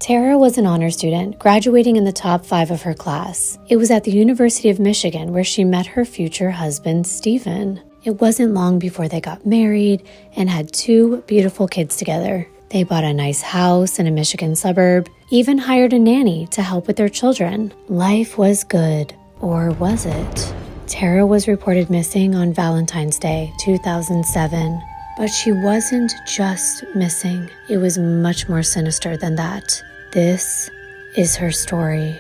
Tara was an honor student, graduating in the top 5 of her class. It was at the University of Michigan where she met her future husband, Stephen. It wasn't long before they got married and had 2 beautiful kids together. They bought a nice house in a Michigan suburb, even hired a nanny to help with their children. Life was good, or was it? Tara was reported missing on Valentine's Day, 2007. But she wasn't just missing. It was much more sinister than that. This is her story.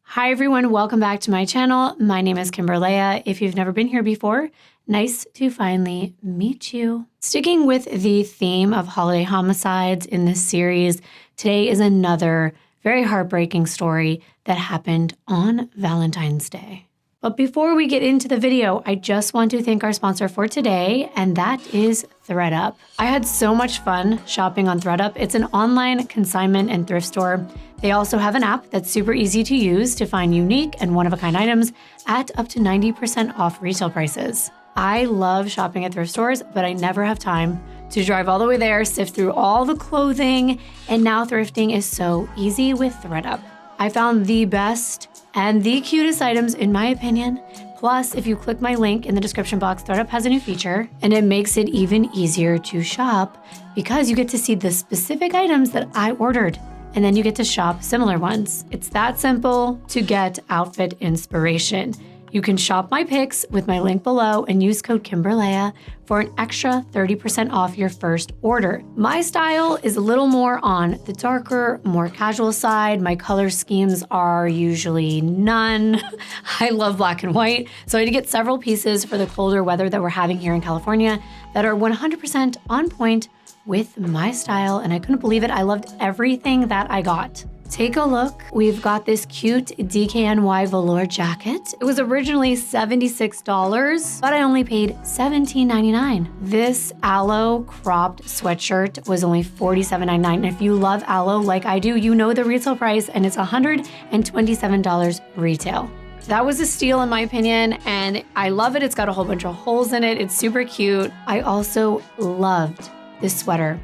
Hi everyone, welcome back to my channel. My name is Kimbyrleigha. If you've never been here before, nice to finally meet you. Sticking with the theme of holiday homicides in this series, today is another very heartbreaking story that happened on Valentine's Day. But before we get into the video, I just want to thank our sponsor for today, and that is ThredUp. I had so much fun shopping on ThredUp. It's an online consignment and thrift store. They also have an app that's super easy to use to find unique and one-of-a-kind items at up to 90% off retail prices. I love shopping at thrift stores, but I never have time to drive all the way there, sift through all the clothing, and now thrifting is so easy with ThredUp. I found the best and the cutest items in my opinion. Plus, if you click my link in the description box, ThredUp has a new feature and it makes it even easier to shop because you get to see the specific items that I ordered and then you get to shop similar ones. It's that simple to get outfit inspiration. You can shop my picks with my link below and use code Kimbyrleigha for an extra 30% off your first order. My style is a little more on the darker, more casual side. My color schemes are usually none. I love black and white. So I had to get several pieces for the colder weather that we're having here in California that are 100% on point with my style. And I couldn't believe it. I loved everything that I got. Take a look. We've got this cute DKNY velour jacket. It was originally $76, but I only paid $17.99. This aloe cropped sweatshirt was only $47.99. And if you love aloe like I do, you know the retail price, and it's $127 retail. That was a steal in my opinion, and I love it. It's got a whole bunch of holes in it. It's super cute. I also loved this sweater.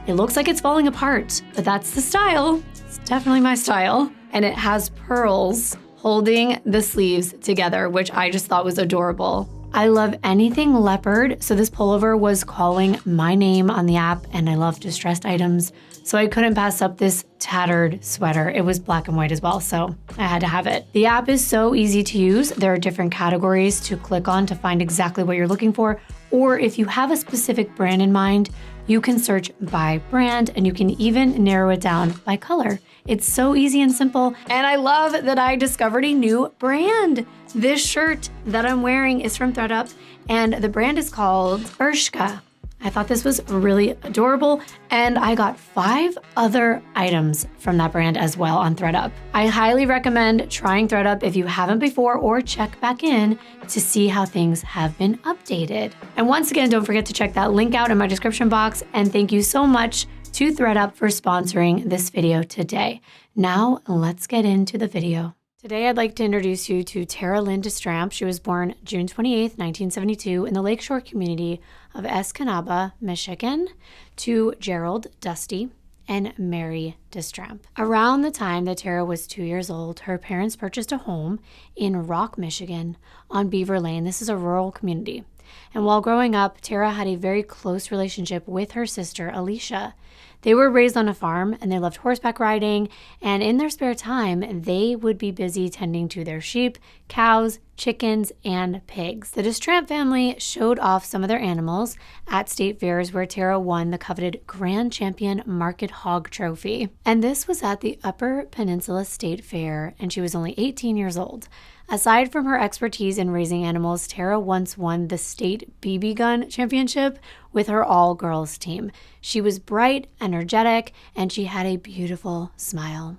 It looks like it's falling apart, but that's the style. It's definitely my style. And it has pearls holding the sleeves together, which I just thought was adorable. I love anything leopard, so this pullover was calling my name on the app, and I love distressed items, so I couldn't pass up this tattered sweater. It was black and white as well, so I had to have it. The app is so easy to use. There are different categories to click on to find exactly what you're looking for, or if you have a specific brand in mind, you can search by brand and you can even narrow it down by color. It's so easy and simple. And I love that I discovered a new brand. This shirt that I'm wearing is from ThredUp and the brand is called Kimbyrleigha. I thought this was really adorable, and I got 5 other items from that brand as well on ThredUp. I highly recommend trying ThredUp if you haven't before, or check back in to see how things have been updated. And once again, don't forget to check that link out in my description box, and thank you so much to ThredUp for sponsoring this video today. Now, let's get into the video. Today, I'd like to introduce you to Tara Lynn DeStramp. She was born June 28th, 1972 in the Lakeshore community of Escanaba, Michigan, to Gerald Dusty and Mary DeStramp. Around the time that Tara was 2 years old, her parents purchased a home in Rock, Michigan on Beaver Lane. This is a rural community. And while growing up, Tara had a very close relationship with her sister, Alicia. They were raised on a farm and they loved horseback riding, and in their spare time, they would be busy tending to their sheep, cows, chickens, and pigs. The DeStramp family showed off some of their animals at state fairs where Tara won the coveted Grand Champion Market Hog Trophy. And this was at the Upper Peninsula State Fair, and she was only 18 years old. Aside from her expertise in raising animals, Tara once won the state BB gun championship with her all-girls team. She was bright, energetic, and she had a beautiful smile.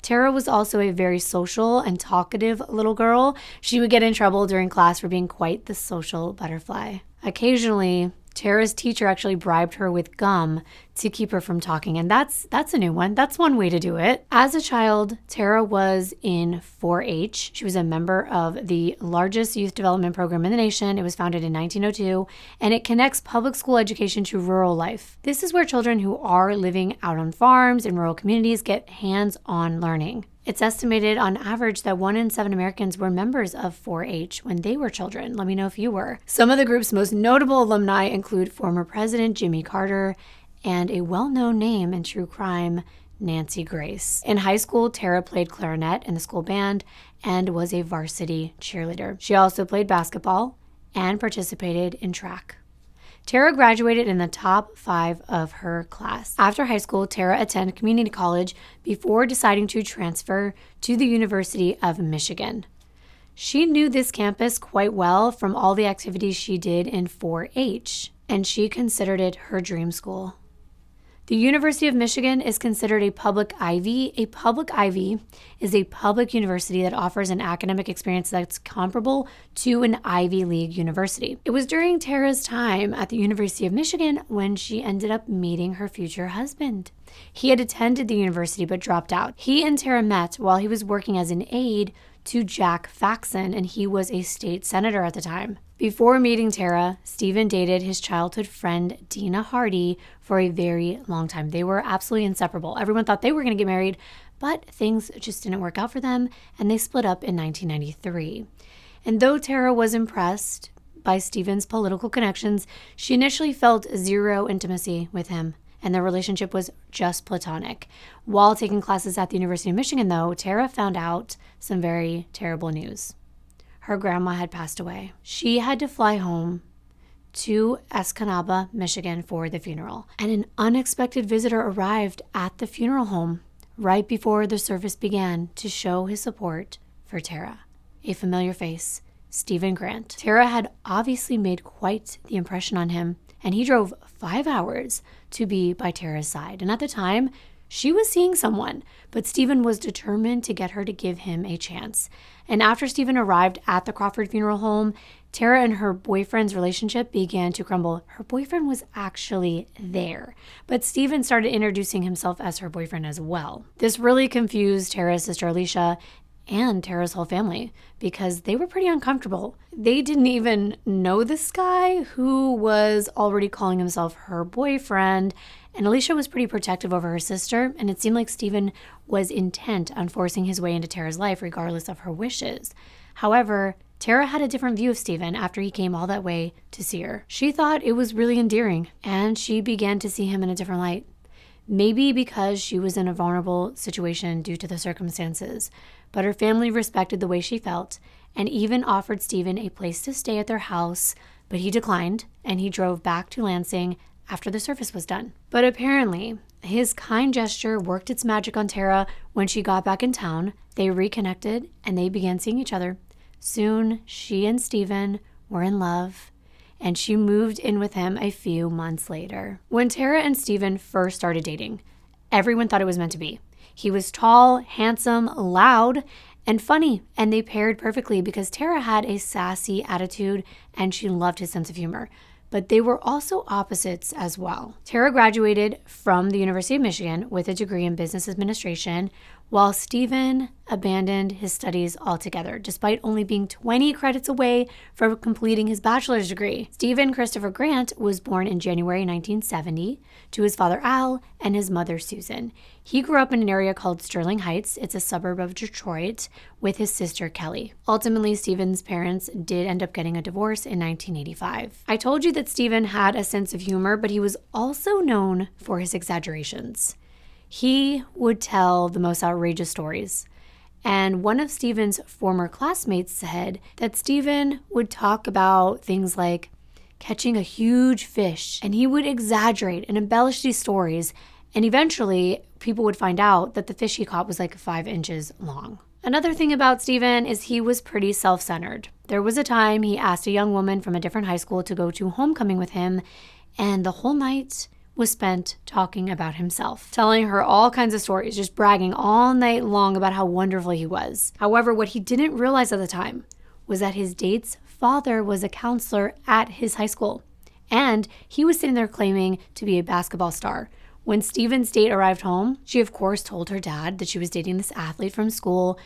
Tara was also a very social and talkative little girl. She would get in trouble during class for being quite the social butterfly. Occasionally, Tara's teacher actually bribed her with gum to keep her from talking. And that's a new one. That's one way to do it. As a child, Tara was in 4-H. She was a member of the largest youth development program in the nation. It was founded in 1902, and it connects public school education to rural life. This is where children who are living out on farms in rural communities get hands-on learning. It's estimated on average that 1 in 7 Americans were members of 4-H when they were children. Let me know if you were. Some of the group's most notable alumni include former President Jimmy Carter and a well-known name in true crime, Nancy Grace. In high school, Tara played clarinet in the school band and was a varsity cheerleader. She also played basketball and participated in track. Tara graduated in the top 5 of her class. After high school, Tara attended community college before deciding to transfer to the University of Michigan. She knew this campus quite well from all the activities she did in 4-H, and she considered it her dream school. The University of Michigan is considered a public Ivy. A public Ivy is a public university that offers an academic experience that's comparable to an Ivy League university. It was during Tara's time at the University of Michigan when she ended up meeting her future husband. He had attended the university but dropped out. He and Tara met while he was working as an aide to Jack Faxon, and he was a state senator at the time. Before meeting Tara, Stephen dated his childhood friend Dina Hardy for a very long time. They were absolutely inseparable. Everyone thought they were going to get married, but things just didn't work out for them, and they split up in 1993. And though Tara was impressed by Stephen's political connections, she initially felt zero intimacy with him, and their relationship was just platonic. While taking classes at the University of Michigan, though, Tara found out some very terrible news. Her grandma had passed away. She had to fly home to Escanaba, Michigan for the funeral. And an unexpected visitor arrived at the funeral home right before the service began to show his support for Tara. A familiar face, Stephen Grant. Tara had obviously made quite the impression on him, and he drove 5 hours to be by Tara's side. And at the time, she was seeing someone, but Stephen was determined to get her to give him a chance. And after Stephen arrived at the Crawford funeral home, Tara and her boyfriend's relationship began to crumble. Her boyfriend was actually there, but Stephen started introducing himself as her boyfriend as well. This really confused Tara's sister Alicia and Tara's whole family because they were pretty uncomfortable. They didn't even know this guy who was already calling himself her boyfriend, and Alicia was pretty protective over her sister, and it seemed like Stephen was intent on forcing his way into Tara's life regardless of her wishes. However, Tara had a different view of Stephen after he came all that way to see her. She thought it was really endearing, and she began to see him in a different light. Maybe because she was in a vulnerable situation due to the circumstances, but her family respected the way she felt and even offered Stephen a place to stay at their house, but he declined and he drove back to Lansing after the service was done. But apparently, his kind gesture worked its magic on Tara. When she got back in town, they reconnected and they began seeing each other. Soon, she and Stephen were in love, and she moved in with him a few months later. When Tara and Stephen first started dating, everyone thought it was meant to be. He was tall, handsome, loud, and funny, and they paired perfectly because Tara had a sassy attitude and she loved his sense of humor. But they were also opposites as well. Tara graduated from the University of Michigan with a degree in business administration, while Stephen abandoned his studies altogether, despite only being 20 credits away from completing his bachelor's degree. Stephen Christopher Grant was born in January 1970 to his father Al and his mother Susan. He grew up in an area called Sterling Heights. It's a suburb of Detroit, with his sister Kelly. Ultimately, Stephen's parents did end up getting a divorce in 1985. I told you that Stephen had a sense of humor, but he was also known for his exaggerations. He would tell the most outrageous stories. And one of Stephen's former classmates said that Stephen would talk about things like catching a huge fish, and he would exaggerate and embellish these stories, and eventually people would find out that the fish he caught was like 5 inches long. Another thing about Stephen is he was pretty self-centered. There was a time he asked a young woman from a different high school to go to homecoming with him, and the whole night was spent talking about himself, telling her all kinds of stories, just bragging all night long about how wonderful he was. However, what he didn't realize at the time was that his date's father was a counselor at his high school, and he was sitting there claiming to be a basketball star, When Stephen's date arrived home, she of course told her dad that she was dating this athlete from school,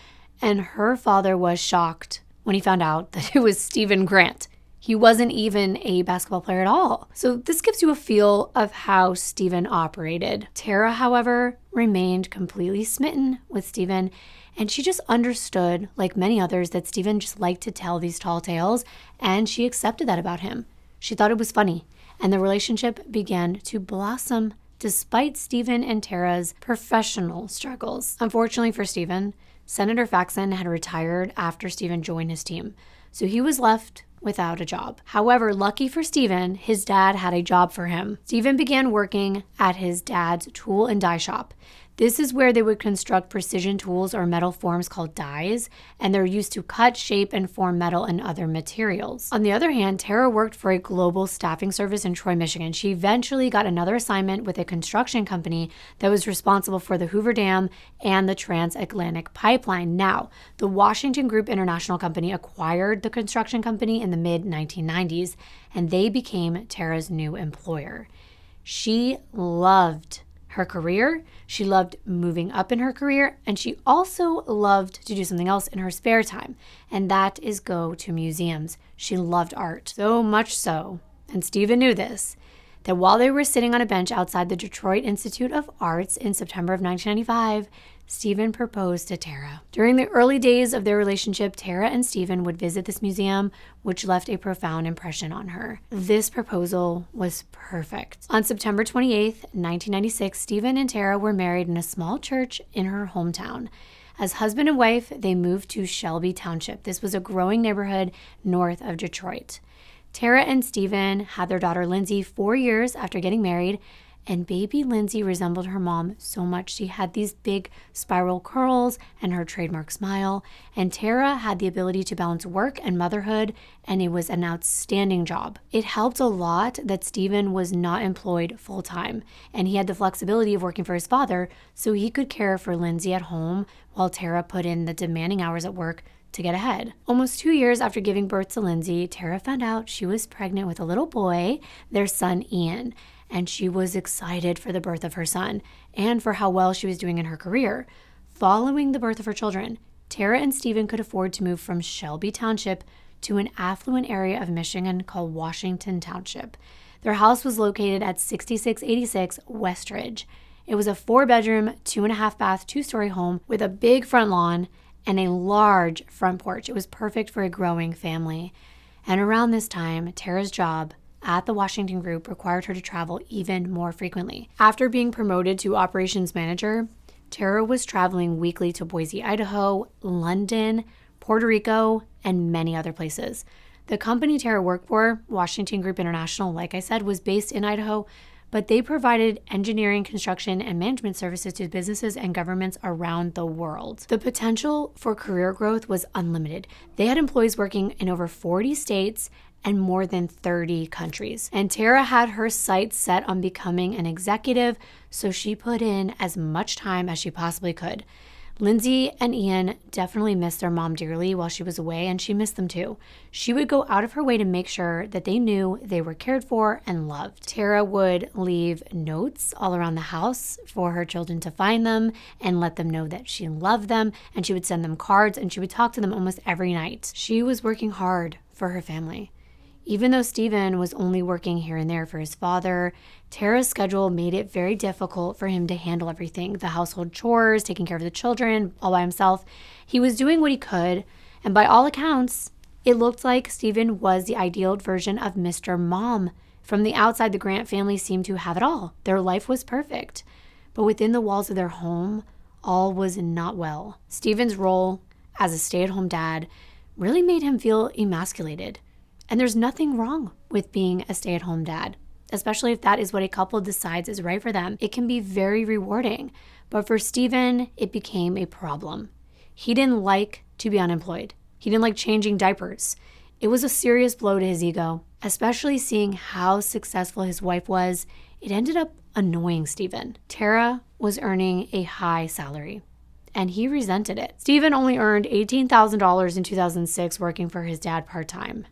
and her father was shocked when he found out that it was Lynn Grant. He wasn't even a basketball player at all. So this gives you a feel of how Stephen operated. Tara, however, remained completely smitten with Stephen, and she just understood, like many others, that Stephen just liked to tell these tall tales, and she accepted that about him. She thought it was funny, and the relationship began to blossom despite Stephen and Tara's professional struggles. Unfortunately for Stephen, Senator Faxon had retired after Stephen joined his team, so he was left without a job. However, lucky for Stephen, his dad had a job for him. Stephen began working at his dad's tool and die shop. This is where they would construct precision tools or metal forms called dies, and they're used to cut, shape, and form metal and other materials. On the other hand, Tara worked for a global staffing service in Troy, Michigan. She eventually got another assignment with a construction company that was responsible for the Hoover Dam and the Transatlantic Pipeline. Now, the Washington Group International Company acquired the construction company in the mid-1990s, and they became Tara's new employer. She loved her career, she loved moving up in her career, and she also loved to do something else in her spare time, and that is go to museums. She loved art, so much so, and Stephen knew this, that while they were sitting on a bench outside the Detroit Institute of Arts in September of 1995, Stephen proposed to Tara. During the early days of their relationship, Tara and Stephen would visit this museum, which left a profound impression on her. This proposal was perfect. On September 28th, 1996, Stephen and Tara were married in a small church in her hometown. As husband and wife, they moved to Shelby Township. This was a growing neighborhood north of Detroit. Tara and Stephen had their daughter Lindsay 4 years after getting married, and baby Lindsay resembled her mom so much. She had these big spiral curls and her trademark smile, and Tara had the ability to balance work and motherhood, and it was an outstanding job. It helped a lot that Stephen was not employed full-time, and he had the flexibility of working for his father, so he could care for Lindsay at home while Tara put in the demanding hours at work to get ahead. Almost 2 years after giving birth to Lindsay, Tara found out she was pregnant with a little boy, their son Ian, and she was excited for the birth of her son and for how well she was doing in her career. Following the birth of her children, Tara and Stephen could afford to move from Shelby Township to an affluent area of Michigan called Washington Township. Their house was located at 6686 Westridge. It was a 4-bedroom, 2.5-bath, 2-story home with a big front lawn and a large front porch. It was perfect for a growing family. And around this time, Tara's job at the Washington Group required her to travel even more frequently. After being promoted to operations manager, Tara was traveling weekly to Boise, Idaho, London, Puerto Rico, and many other places. The company Tara worked for, Washington Group International, like I said, was based in Idaho, but they provided engineering, construction, and management services to businesses and governments around the world. The potential for career growth was unlimited. They had employees working in over 40 states and more than 30 countries. And Tara had her sights set on becoming an executive, so she put in as much time as she possibly could. Lindsay and Ian definitely missed their mom dearly while she was away, and she missed them too. She would go out of her way to make sure that they knew they were cared for and loved. Tara would leave notes all around the house for her children to find them and let them know that she loved them, and she would send them cards, and she would talk to them almost every night. She was working hard for her family. Even though Stephen was only working here and there for his father, Tara's schedule made it very difficult for him to handle everything, the household chores, taking care of the children, all by himself. He was doing what he could, and by all accounts, it looked like Stephen was the ideal version of Mr. Mom. From the outside, the Grant family seemed to have it all. Their life was perfect. But within the walls of their home, all was not well. Stephen's role as a stay-at-home dad really made him feel emasculated. And there's nothing wrong with being a stay-at-home dad, especially if that is what a couple decides is right for them. It can be very rewarding. But for Stephen, it became a problem. He didn't like to be unemployed. He didn't like changing diapers. It was a serious blow to his ego, especially seeing how successful his wife was. It ended up annoying Stephen. Tara was earning a high salary, and he resented it. Stephen only earned $18,000 in 2006 working for his dad part-time.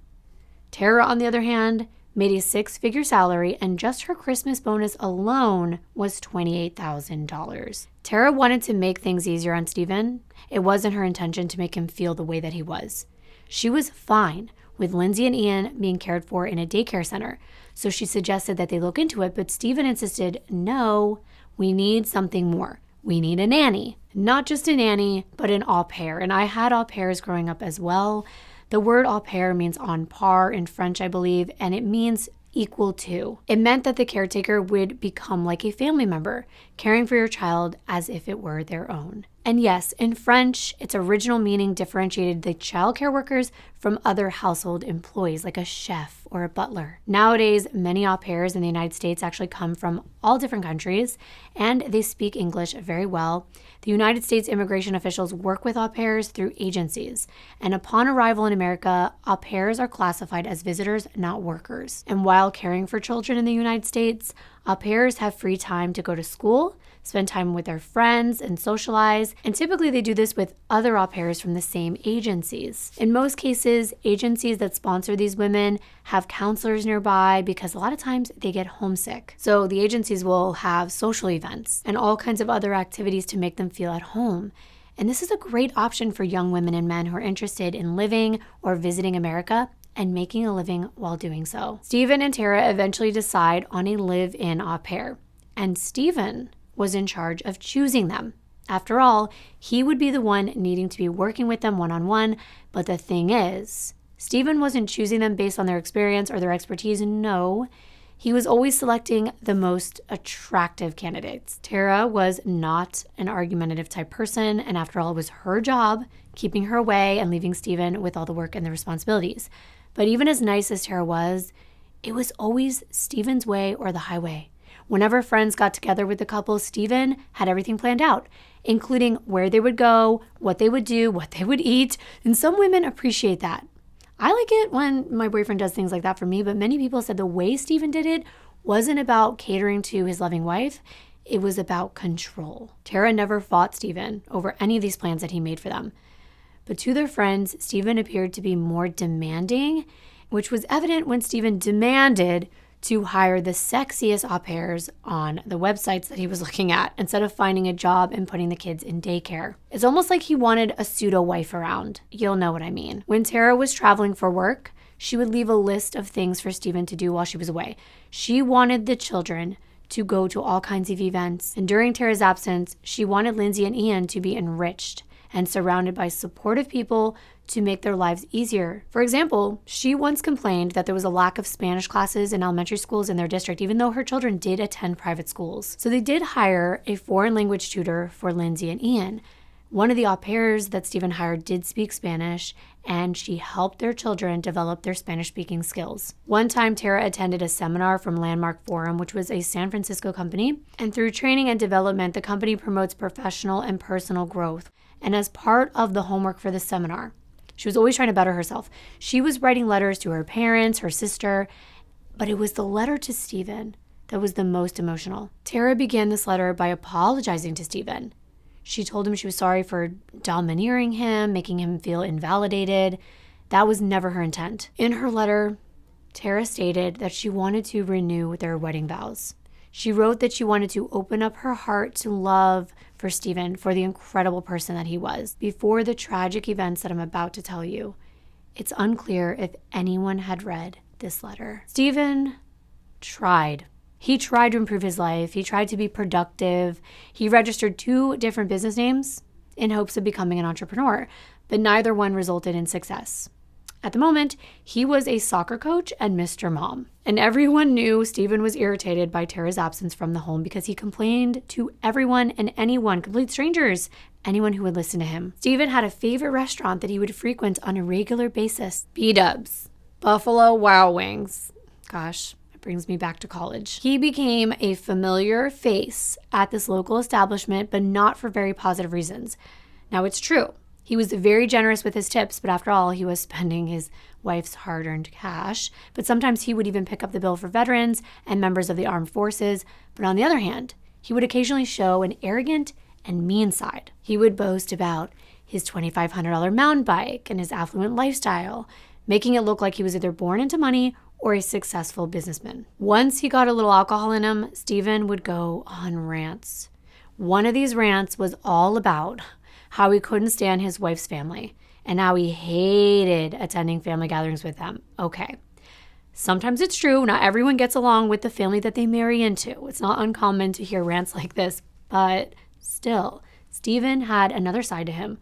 Tara, on the other hand, made a six-figure salary, and just her Christmas bonus alone was $28,000. Tara wanted to make things easier on Stephen. It wasn't her intention to make him feel the way that he was. She was fine with Lindsay and Ian being cared for in a daycare center, so she suggested that they look into it, but Stephen insisted, no, we need something more. We need a nanny. Not just a nanny, but an au pair. And I had au pairs growing up as well. The word au pair means on par in French, I believe, and it means equal to. It meant that the caretaker would become like a family member, caring for your child as if it were their own. And yes, in French, its original meaning differentiated the childcare workers from other household employees, like a chef or a butler. Nowadays, many au pairs in the United States actually come from all different countries, and they speak English very well. The United States immigration officials work with au pairs through agencies, and upon arrival in America, au pairs are classified as visitors, not workers. And while caring for children in the United States, au pairs have free time to go to school, spend time with their friends, and socialize. And typically they do this with other au pairs from the same agencies. In most cases, agencies that sponsor these women have counselors nearby because a lot of times they get homesick. So the agencies will have social events and all kinds of other activities to make them feel at home. And this is a great option for young women and men who are interested in living or visiting America and making a living while doing so. Stephen and Tara eventually decide on a live-in au pair, and Stephen was in charge of choosing them. After all, he would be the one needing to be working with them one-on-one, but the thing is, Stephen wasn't choosing them based on their experience or their expertise. No, he was always selecting the most attractive candidates. Tara was not an argumentative type person, and after all, it was her job keeping her away and leaving Stephen with all the work and the responsibilities. But even as nice as Tara was, it was always Stephen's way or the highway. Whenever friends got together with the couple, Stephen had everything planned out, including where they would go, what they would do, what they would eat, and some women appreciate that. I like it when my boyfriend does things like that for me, but many people said the way Stephen did it wasn't about catering to his loving wife, it was about control. Tara never fought Stephen over any of these plans that he made for them. But to their friends, Stephen appeared to be more demanding, which was evident when Stephen demanded to hire the sexiest au pairs on the websites that he was looking at instead of finding a job and putting the kids in daycare. It's almost like he wanted a pseudo-wife around. You'll know what I mean. When Tara was traveling for work, she would leave a list of things for Stephen to do while she was away. She wanted the children to go to all kinds of events. And during Tara's absence, she wanted Lindsay and Ian to be enriched and surrounded by supportive people to make their lives easier. For example, she once complained that there was a lack of Spanish classes in elementary schools in their district, even though her children did attend private schools. So they did hire a foreign language tutor for Lindsay and Ian. One of the au pairs that Stephen hired did speak Spanish, and she helped their children develop their Spanish-speaking skills. One time, Tara attended a seminar from Landmark Forum, which was a San Francisco company, and through training and development, the company promotes professional and personal growth. And as part of the homework for the seminar, she was always trying to better herself. She was writing letters to her parents, her sister, but it was the letter to Stephen that was the most emotional. Tara began this letter by apologizing to Stephen. She told him she was sorry for domineering him, making him feel invalidated. That was never her intent. In her letter, Tara stated that she wanted to renew their wedding vows. She wrote that she wanted to open up her heart to love for Stephen, for the incredible person that he was. Before the tragic events that I'm about to tell you, it's unclear if anyone had read this letter. Stephen tried. He tried to improve his life. He tried to be productive. He registered 2 different business names in hopes of becoming an entrepreneur, but neither one resulted in success. At the moment, he was a soccer coach and Mr. Mom. And everyone knew Stephen was irritated by Tara's absence from the home because he complained to everyone and anyone, complete strangers, anyone who would listen to him. Stephen had a favorite restaurant that he would frequent on a regular basis. B-Dubs. Buffalo Wild Wings. Gosh, it brings me back to college. He became a familiar face at this local establishment, but not for very positive reasons. Now, it's true. He was very generous with his tips, but after all, he was spending his wife's hard-earned cash. But sometimes he would even pick up the bill for veterans and members of the armed forces. But on the other hand, he would occasionally show an arrogant and mean side. He would boast about his $2,500 mountain bike and his affluent lifestyle, making it look like he was either born into money or a successful businessman. Once he got a little alcohol in him, Stephen would go on rants. One of these rants was all about how he couldn't stand his wife's family and how he hated attending family gatherings with them. Okay. Sometimes it's true. Not everyone gets along with the family that they marry into. It's not uncommon to hear rants like this, but still, Stephen had another side to him,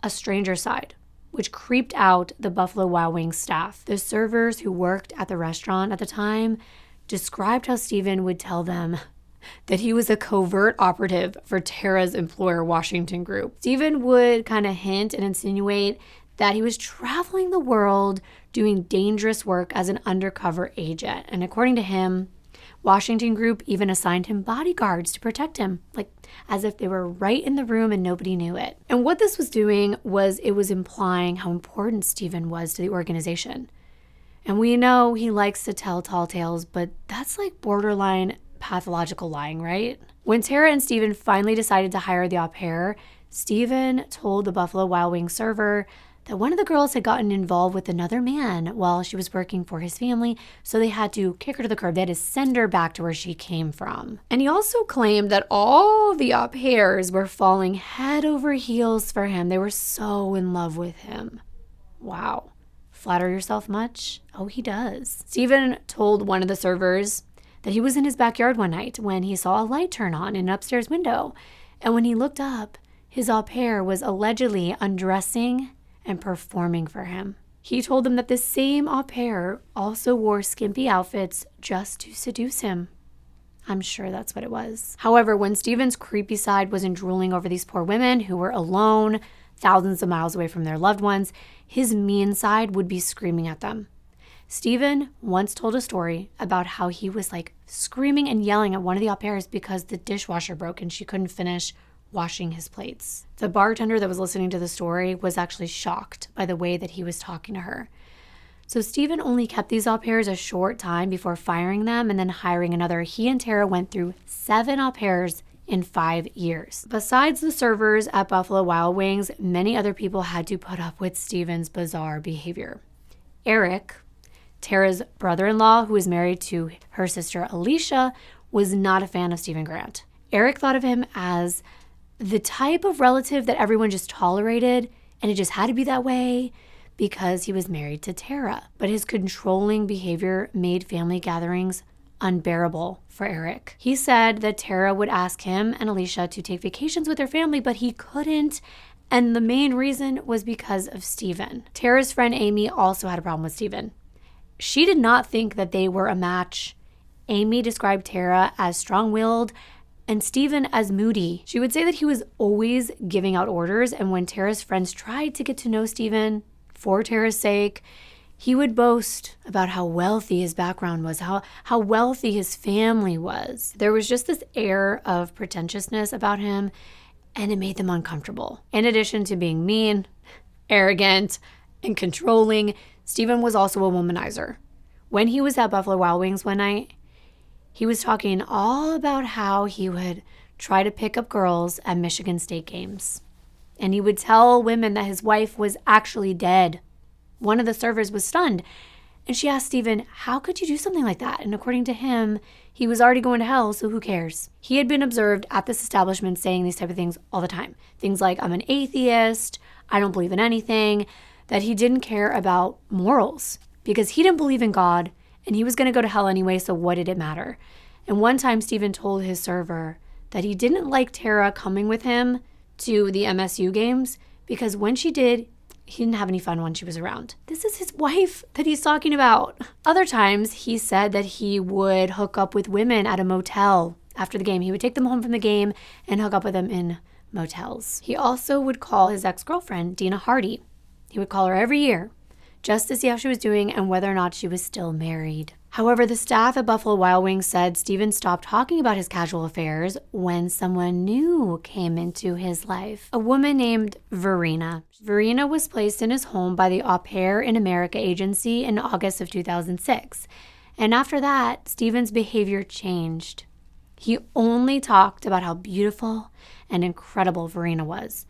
a stranger side, which creeped out the Buffalo Wild Wings staff. The servers who worked at the restaurant at the time described how Stephen would tell them that he was a covert operative for Tara's employer, Washington Group. Stephen would kind of hint and insinuate that he was traveling the world doing dangerous work as an undercover agent. And according to him, Washington Group even assigned him bodyguards to protect him, like as if they were right in the room and nobody knew it. And what this was doing was it was implying how important Stephen was to the organization. And we know he likes to tell tall tales, but that's like borderline pathological lying, right? When Tara and Stephen finally decided to hire the au pair, Stephen told the Buffalo Wild Wings server that one of the girls had gotten involved with another man while she was working for his family, so they had to kick her to the curb. They had to send her back to where she came from. And he also claimed that all the au pairs were falling head over heels for him. They were so in love with him. Wow. Flatter yourself much? Oh, he does. Stephen told one of the servers that he was in his backyard one night when he saw a light turn on in an upstairs window. And when he looked up, his au pair was allegedly undressing and performing for him. He told them that the same au pair also wore skimpy outfits just to seduce him. I'm sure that's what it was. However, when Stephen's creepy side wasn't drooling over these poor women who were alone, thousands of miles away from their loved ones, his mean side would be screaming at them. Stephen once told a story about how he was like screaming and yelling at one of the au pairs because the dishwasher broke and she couldn't finish washing his plates. The bartender that was listening to the story was actually shocked by the way that he was talking to her. So Stephen only kept these au pairs a short time before firing them and then hiring another. He and Tara went through 7 au pairs in 5 years. Besides the servers at Buffalo Wild Wings, many other people had to put up with Stephen's bizarre behavior. Eric, Tara's brother-in-law, who was married to her sister Alicia, was not a fan of Stephen Grant. Eric thought of him as the type of relative that everyone just tolerated, and it just had to be that way because he was married to Tara. But his controlling behavior made family gatherings unbearable for Eric. He said that Tara would ask him and Alicia to take vacations with their family, but he couldn't, and the main reason was because of Stephen. Tara's friend Amy also had a problem with Stephen. She did not think that they were a match. Amy described Tara as strong-willed and Stephen as moody. She would say that he was always giving out orders, and when Tara's friends tried to get to know Stephen for Tara's sake, he would boast about how wealthy his background was, how wealthy his family was. There was just this air of pretentiousness about him, and it made them uncomfortable. In addition to being mean, arrogant, and controlling, Stephen was also a womanizer. When he was at Buffalo Wild Wings one night, he was talking all about how he would try to pick up girls at Michigan State games. And he would tell women that his wife was actually dead. One of the servers was stunned. And she asked Stephen, how could you do something like that? And according to him, he was already going to hell, so who cares? He had been observed at this establishment saying these type of things all the time. Things like, I'm an atheist, I don't believe in anything, that he didn't care about morals because he didn't believe in God and he was going to go to hell anyway, so what did it matter? And one time Stephen told his server that he didn't like Tara coming with him to the MSU games because when she did, he didn't have any fun when she was around. This is his wife that he's talking about. Other times he said that he would hook up with women at a motel after the game. He would take them home from the game and hook up with them in motels. He also would call his ex-girlfriend, Dina Hardy. He would call her every year just to see how she was doing and whether or not she was still married. However, the staff at Buffalo Wild Wings said Stephen stopped talking about his casual affairs when someone new came into his life. A woman named Verena. Verena was placed in his home by the Au Pair in America agency in August of 2006. And after that, Stephen's behavior changed. He only talked about how beautiful and incredible Verena was.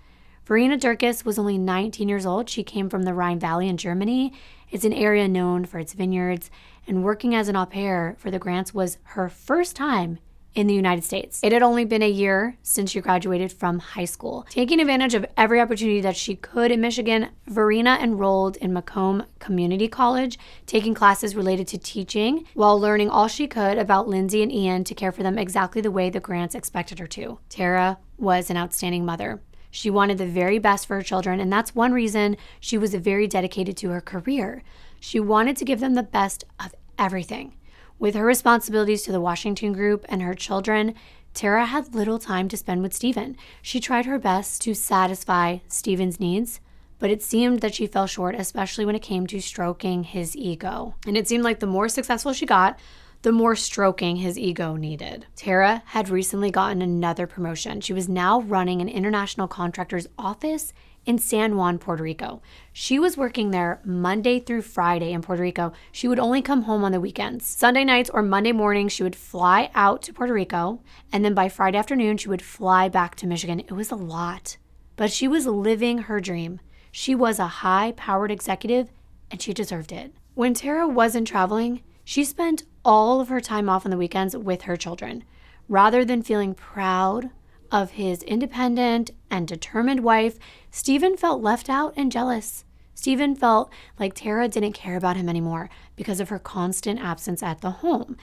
Verena Durkis was only 19 years old. She came from the Rhine Valley in Germany. It's an area known for its vineyards, and working as an au pair for the Grants was her first time in the United States. It had only been a year since she graduated from high school. Taking advantage of every opportunity that she could in Michigan, Verena enrolled in Macomb Community College, taking classes related to teaching while learning all she could about Lindsay and Ian to care for them exactly the way the Grants expected her to. Tara was an outstanding mother. She wanted the very best for her children, and that's one reason she was very dedicated to her career. She wanted to give them the best of everything. With her responsibilities to the Washington group and her children, Tara had little time to spend with Stephen. She tried her best to satisfy Stephen's needs, but it seemed that she fell short, especially when it came to stroking his ego. And it seemed like the more successful she got, the more stroking his ego needed. Tara had recently gotten another promotion. She was now running an international contractor's office in San Juan, Puerto Rico. She was working there Monday through Friday in Puerto Rico. She would only come home on the weekends. Sunday nights or Monday mornings, she would fly out to Puerto Rico, and then by Friday afternoon, she would fly back to Michigan. It was a lot, but she was living her dream. She was a high-powered executive, and she deserved it. When Tara wasn't traveling, she spent all of her time off on the weekends with her children. Rather than feeling proud of his independent and determined wife, Stephen felt left out and jealous. Stephen felt like Tara didn't care about him anymore because of her constant absence at the home.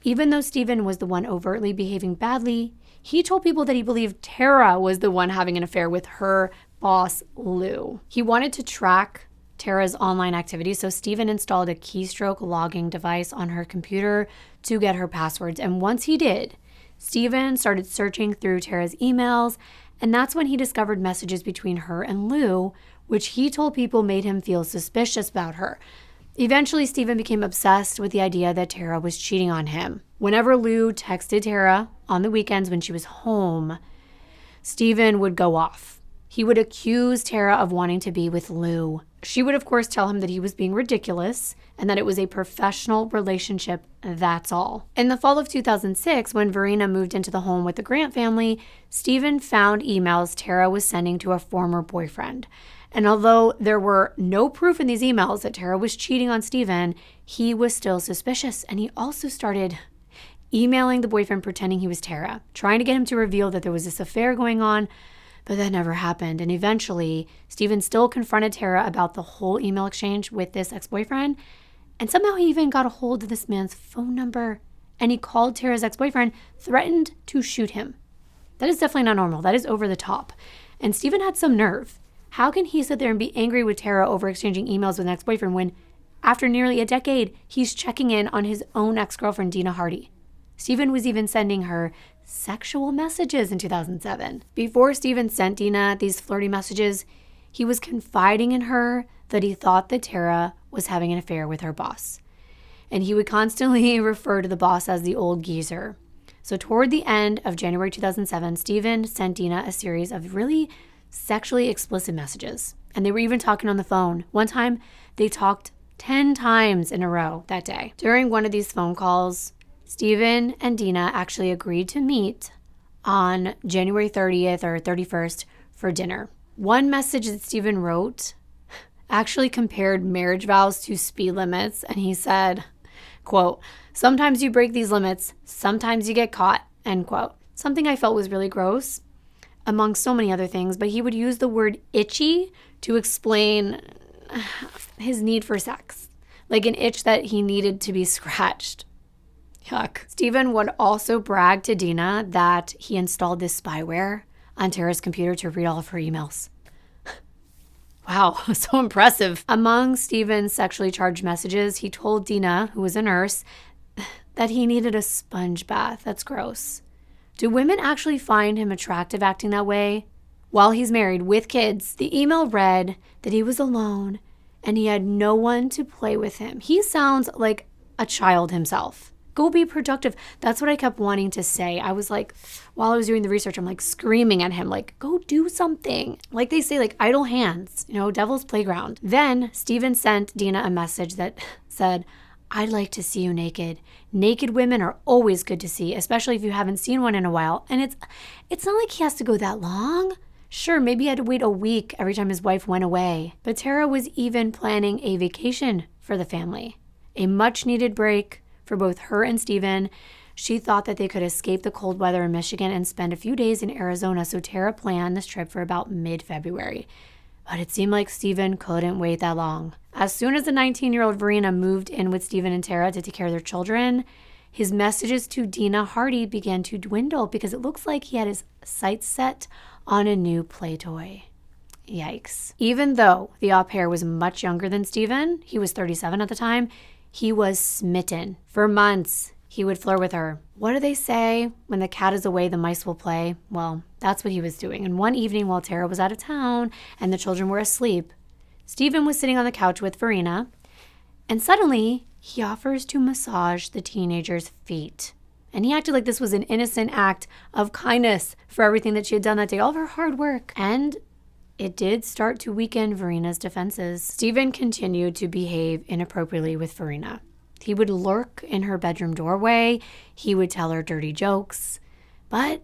Even though Stephen was the one overtly behaving badly, he told people that he believed Tara was the one having an affair with her boss, Lou. He wanted to track Tara's online activity, so Stephen installed a keystroke logging device on her computer to get her passwords. And once he did, Stephen started searching through Tara's emails, and that's when he discovered messages between her and Lou, which he told people made him feel suspicious about her. Eventually, Stephen became obsessed with the idea that Tara was cheating on him. Whenever Lou texted Tara on the weekends when she was home, Stephen would go off. He would accuse Tara of wanting to be with Lou. She would, of course, tell him that he was being ridiculous and that it was a professional relationship, that's all. In the fall of 2006, when Verena moved into the home with the Grant family, Stephen found emails Tara was sending to a former boyfriend. And although there were no proof in these emails that Tara was cheating on Stephen, he was still suspicious. And he also started emailing the boyfriend pretending he was Tara, trying to get him to reveal that there was this affair going on. But that never happened. And eventually, Stephen still confronted Tara about the whole email exchange with this ex-boyfriend. And somehow he even got a hold of this man's phone number. And he called Tara's ex-boyfriend, threatened to shoot him. That is definitely not normal. That is over the top. And Stephen had some nerve. How can he sit there and be angry with Tara over exchanging emails with an ex-boyfriend when, after nearly a decade, he's checking in on his own ex-girlfriend, Dina Hardy? Stephen was even sending her sexual messages in 2007. Before Stephen sent Dina these flirty messages, he was confiding in her that he thought that Tara was having an affair with her boss. And he would constantly refer to the boss as the old geezer. So toward the end of January 2007, Stephen sent Dina a series of really sexually explicit messages. And they were even talking on the phone. One time, they talked 10 times in a row that day. During one of these phone calls, Stephen and Dina actually agreed to meet on January 30th or 31st for dinner. One message that Stephen wrote actually compared marriage vows to speed limits, and he said, quote, "Sometimes you break these limits, sometimes you get caught," end quote. Something I felt was really gross, among so many other things, but he would use the word itchy to explain his need for sex, like an itch that he needed to be scratched. Yuck. Stephen would also brag to Dina that he installed this spyware on Tara's computer to read all of her emails. Wow, so impressive. Among Stephen's sexually charged messages, he told Dina, who was a nurse, that he needed a sponge bath. That's gross. Do women actually find him attractive acting that way? While he's married with kids, the email read that he was alone and he had no one to play with him. He sounds like a child himself. Go be productive. That's what I kept wanting to say. I was like, while I was doing the research, I'm like screaming at him, like, go do something. Like they say, like idle hands, devil's playground. Then Stephen sent Dina a message that said, "I'd like to see you naked. Naked women are always good to see, especially if you haven't seen one in a while." And it's not like he has to go that long. Sure, maybe he had to wait a week every time his wife went away. But Tara was even planning a vacation for the family. A much-needed break for both her and Stephen. She thought that they could escape the cold weather in Michigan and spend a few days in Arizona, so Tara planned this trip for about mid-February. But it seemed like Stephen couldn't wait that long. As soon as the 19-year-old Verena moved in with Stephen and Tara to take care of their children, his messages to Dina Hardy began to dwindle because it looks like he had his sights set on a new play toy. Yikes. Even though the au pair was much younger than Stephen, he was 37 at the time, he was smitten. For months, he would flirt with her. What do they say? When the cat is away, the mice will play. Well, that's what he was doing. And one evening while Tara was out of town and the children were asleep, Stephen was sitting on the couch with Verena, and suddenly he offers to massage the teenager's feet. And he acted like this was an innocent act of kindness for everything that she had done that day, all of her hard work. And it did start to weaken Verena's defenses. Stephen continued to behave inappropriately with Verena. He would lurk in her bedroom doorway. He would tell her dirty jokes. But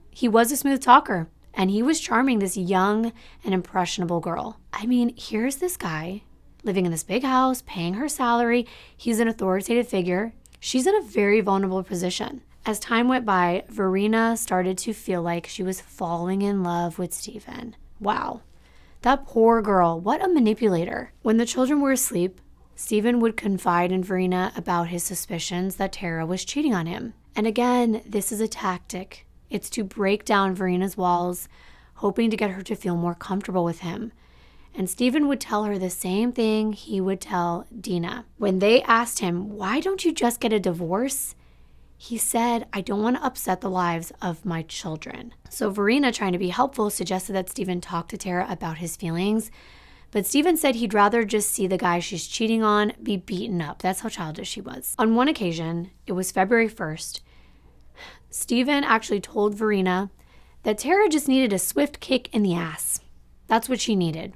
he was a smooth talker, and he was charming this young and impressionable girl. I mean, here's this guy living in this big house, paying her salary. He's an authoritative figure. She's in a very vulnerable position. As time went by, Verena started to feel like she was falling in love with Stephen. Wow. That poor girl. What a manipulator. When the children were asleep, Stephen would confide in Verena about his suspicions that Tara was cheating on him. And again, this is a tactic. It's to break down Verena's walls, hoping to get her to feel more comfortable with him. And Stephen would tell her the same thing he would tell Dina. When they asked him, why don't you just get a divorce? He said, I don't want to upset the lives of my children. So Verena, trying to be helpful, suggested that Stephen talk to Tara about his feelings. But Stephen said he'd rather just see the guy she's cheating on be beaten up. That's how childish he was. On one occasion, it was February 1st, Stephen actually told Verena that Tara just needed a swift kick in the ass. That's what she needed.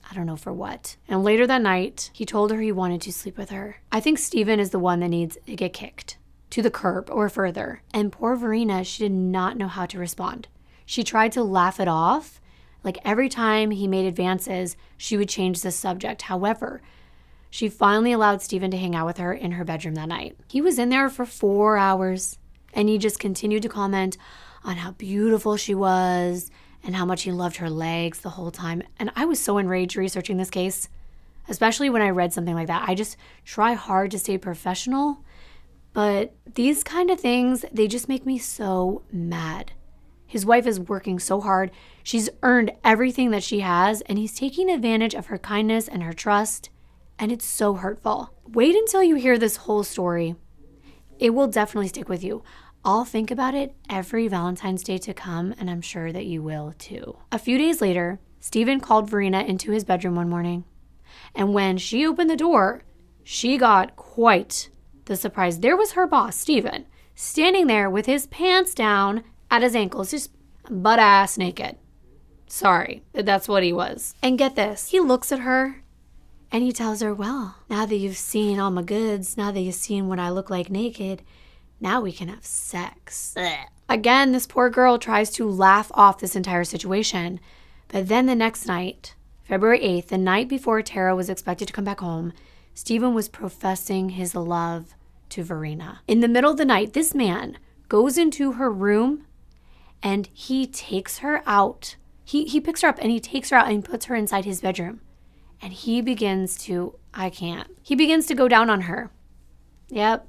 I don't know for what. And later that night, he told her he wanted to sleep with her. I think Stephen is the one that needs to get kicked to the curb or further. And poor Verena, she did not know how to respond. She tried to laugh it off. Like every time he made advances, she would change the subject. However, she finally allowed Stephen to hang out with her in her bedroom that night. He was in there for 4 hours, and he just continued to comment on how beautiful she was and how much he loved her legs the whole time. And I was so enraged researching this case, especially when I read something like that. I just try hard to stay professional, but these kind of things, they just make me so mad. His wife is working so hard. She's earned everything that she has, and he's taking advantage of her kindness and her trust, and it's so hurtful. Wait until you hear this whole story. It will definitely stick with you. I'll think about it every Valentine's Day to come, and I'm sure that you will too. A few days later, Stephen called Verena into his bedroom one morning, and when she opened the door, she got quite the surprise. There was her boss, Stephen, standing there with his pants down at his ankles, just butt-ass naked. Sorry, that's what he was. And get this, he looks at her and he tells her, well, now that you've seen all my goods, now that you've seen what I look like naked, now we can have sex. Again, this poor girl tries to laugh off this entire situation. But then the next night, February 8th, the night before Tara was expected to come back home, Stephen was professing his love to Verena. In the middle of the night, this man goes into her room and he takes her out. He picks her up and he takes her out and puts her inside his bedroom. And he begins to, he begins to go down on her. Yep.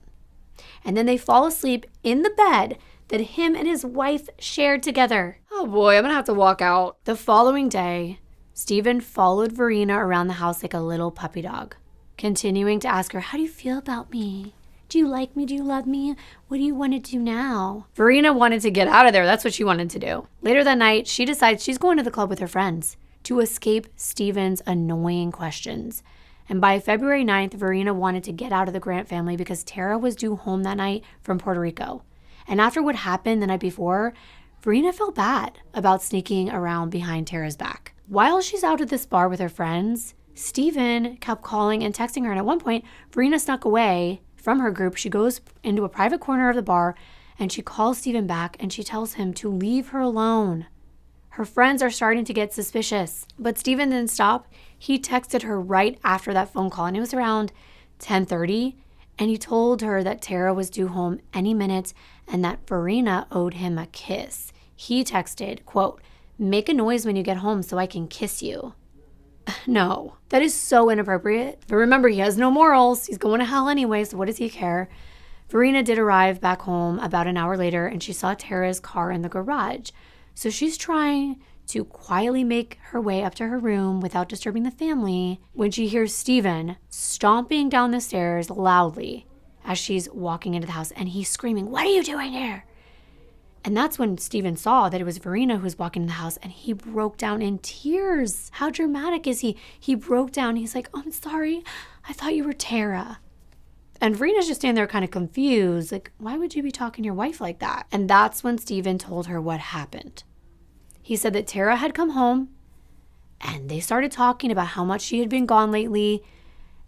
And then they fall asleep in the bed that him and his wife shared together. Oh boy, I'm gonna have to walk out. The following day, Stephen followed Verena around the house like a little puppy dog, continuing to ask her, how do you feel about me? Do you like me? Do you love me? What do you want to do now? Verena wanted to get out of there. That's what she wanted to do. Later that night, she decides she's going to the club with her friends to escape Stephen's annoying questions. And by February 9th, Verena wanted to get out of the Grant family because Tara was due home that night from Puerto Rico. And after what happened the night before, Verena felt bad about sneaking around behind Tara's back. While she's out at this bar with her friends, Stephen kept calling and texting her. And at one point, Verena snuck away from her group. She goes into a private corner of the bar and she calls Stephen back and she tells him to leave her alone. Her friends are starting to get suspicious. But Stephen didn't stop. He texted her right after that phone call, and it was around 10:30, and he told her that Tara was due home any minute and that Verena owed him a kiss. He texted, quote, "Make a noise when you get home so I can kiss you." No, that is so inappropriate. But remember, he has no morals. He's going to hell anyway, so what does he care? Verena did arrive back home about an hour later, and she saw Tara's car in the garage. So she's trying to quietly make her way up to her room without disturbing the family when she hears Stephen stomping down the stairs loudly as she's walking into the house, and he's screaming, "What are you doing here?" And that's when Stephen saw that it was Verena who was walking in the house, and he broke down in tears. How dramatic is he? He broke down. He's like, "Oh, I'm sorry. I thought you were Tara." And Verena's just standing there kind of confused. Like, why would you be talking to your wife like that? And that's when Stephen told her what happened. He said that Tara had come home, and they started talking about how much she had been gone lately.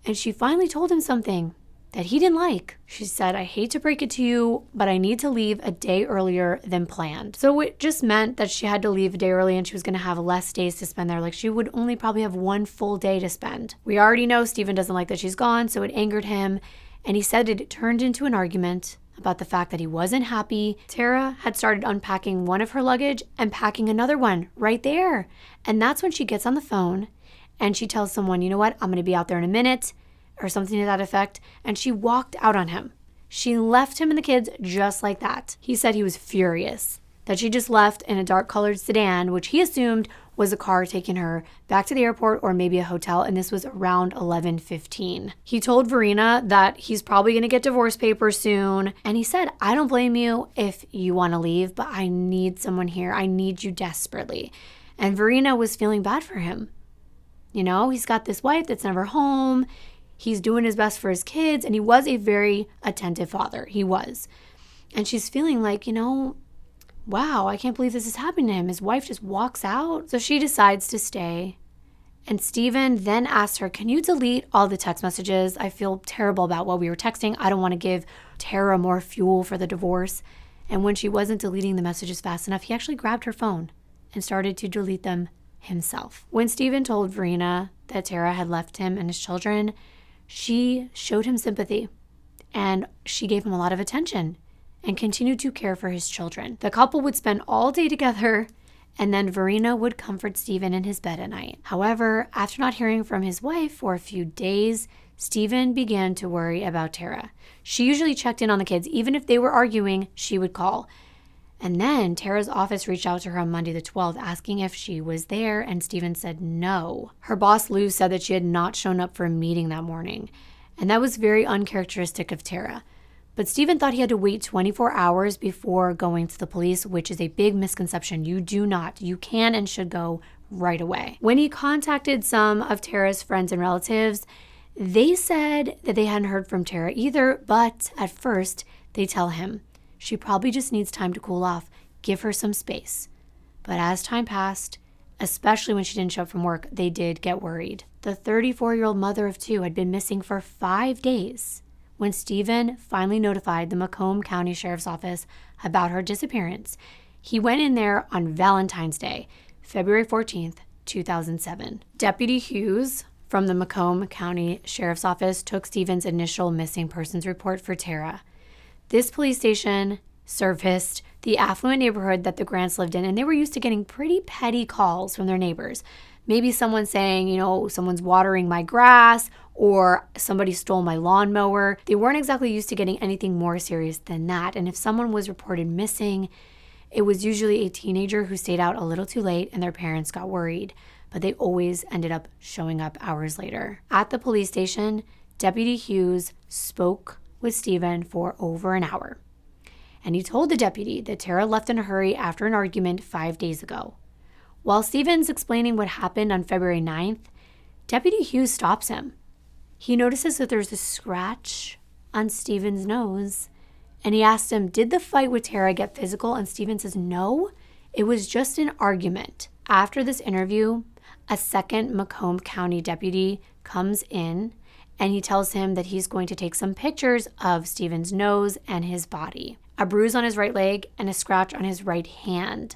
And she finally told him something that he didn't like. She said, "I hate to break it to you, but I need to leave a day earlier than planned." So it just meant that she had to leave a day early and she was going to have less days to spend there. Like, she would only probably have one full day to spend. We already know Stephen doesn't like that she's gone, so it angered him. And he said it turned into an argument about the fact that he wasn't happy. Tara had started unpacking one of her luggage and packing another one right there. And that's when she gets on the phone and she tells someone, "You know what? I'm going to be out there in a minute," or something to that effect. And she walked out on him. She left him and the kids just like that. He said he was furious that she just left in a dark-colored sedan, which he assumed was a car taking her back to the airport or maybe a hotel, and this was around 11:15. He told Verena that he's probably going to get divorce papers soon, and he said, "I don't blame you if you want to leave, but I need someone here. I need you desperately." And Verena was feeling bad for him. You know, he's got this wife that's never home. He's doing his best for his kids, and he was a very attentive father. He was. And she's feeling like, wow, I can't believe this is happening to him. His wife just walks out. So she decides to stay. And Stephen then asks her, "Can you delete all the text messages? I feel terrible about what we were texting. I don't want to give Tara more fuel for the divorce." And when she wasn't deleting the messages fast enough, he actually grabbed her phone and started to delete them himself. When Stephen told Verena that Tara had left him and his children, she showed him sympathy and she gave him a lot of attention and continued to care for his children. The couple would spend all day together, and then Verena would comfort Stephen in his bed at night. However, after not hearing from his wife for a few days, Stephen began to worry about Tara. She usually checked in on the kids. Even if they were arguing, she would call. And then Tara's office reached out to her on Monday the 12th asking if she was there, and Stephen said no. Her boss, Lou, said that she had not shown up for a meeting that morning, and that was very uncharacteristic of Tara. But Stephen thought he had to wait 24 hours before going to the police, which is a big misconception. You do not. You can and should go right away. When he contacted some of Tara's friends and relatives, they said that they hadn't heard from Tara either, but at first they tell him she probably just needs time to cool off. Give her some space. But as time passed, especially when she didn't show up from work, they did get worried. The 34-year-old mother of two had been missing for 5 days when Stephen finally notified the Macomb County Sheriff's Office about her disappearance. He went in there on Valentine's Day, February 14th, 2007. Deputy Hughes from the Macomb County Sheriff's Office took Stephen's initial missing persons report for Tara. This police station serviced the affluent neighborhood that the Grants lived in, and they were used to getting pretty petty calls from their neighbors. Maybe someone saying, someone's watering my grass, or somebody stole my lawnmower. They weren't exactly used to getting anything more serious than that. And if someone was reported missing, it was usually a teenager who stayed out a little too late and their parents got worried, but they always ended up showing up hours later. At the police station, Deputy Hughes spoke with Stephen for over an hour. And he told the deputy that Tara left in a hurry after an argument 5 days ago. While Stephen's explaining what happened on February 9th, Deputy Hughes stops him. He notices that there's a scratch on Stephen's nose, and he asks him, "Did the fight with Tara get physical?" And Stephen says, "No, it was just an argument." After this interview, a second Macomb County deputy comes in, and he tells him that he's going to take some pictures of Stephen's nose and his body. A bruise on his right leg and a scratch on his right hand.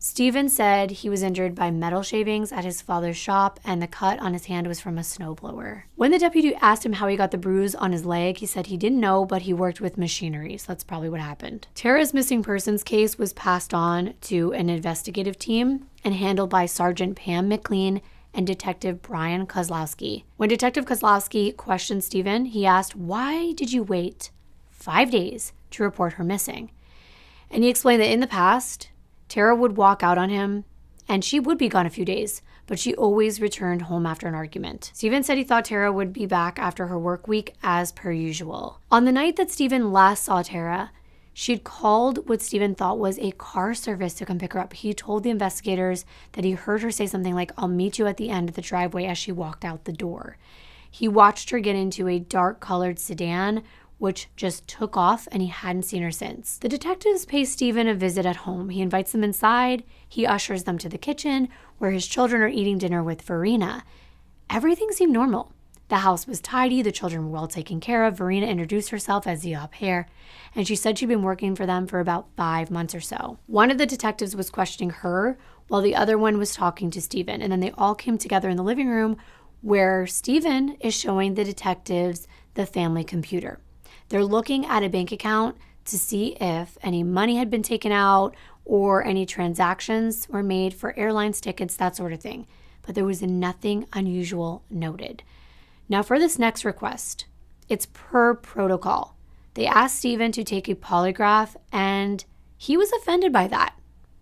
Stephen said he was injured by metal shavings at his father's shop, and the cut on his hand was from a snowblower. When the deputy asked him how he got the bruise on his leg, he said he didn't know, but he worked with machinery, so that's probably what happened. Tara's missing persons case was passed on to an investigative team and handled by Sergeant Pam McLean and Detective Brian Kozlowski. When Detective Kozlowski questioned Stephen, he asked, "Why did you wait 5 days to report her missing?" And he explained that in the past, Tara would walk out on him, and she would be gone a few days, but she always returned home after an argument. Stephen said he thought Tara would be back after her work week as per usual. On the night that Stephen last saw Tara, she'd called what Stephen thought was a car service to come pick her up. He told the investigators that he heard her say something like, "I'll meet you at the end of the driveway," as she walked out the door. He watched her get into a dark-colored sedan, which just took off, and he hadn't seen her since. The detectives pay Stephen a visit at home. He invites them inside. He ushers them to the kitchen, where his children are eating dinner with Verena. Everything seemed normal. The house was tidy. The children were well taken care of. Verena introduced herself as the au pair, and she said she'd been working for them for about 5 months or so. One of the detectives was questioning her, while the other one was talking to Stephen, and then they all came together in the living room, where Stephen is showing the detectives the family computer. They're looking at a bank account to see if any money had been taken out or any transactions were made for airlines tickets, that sort of thing. But there was nothing unusual noted. Now for this next request, it's per protocol. They asked Stephen to take a polygraph, and he was offended by that.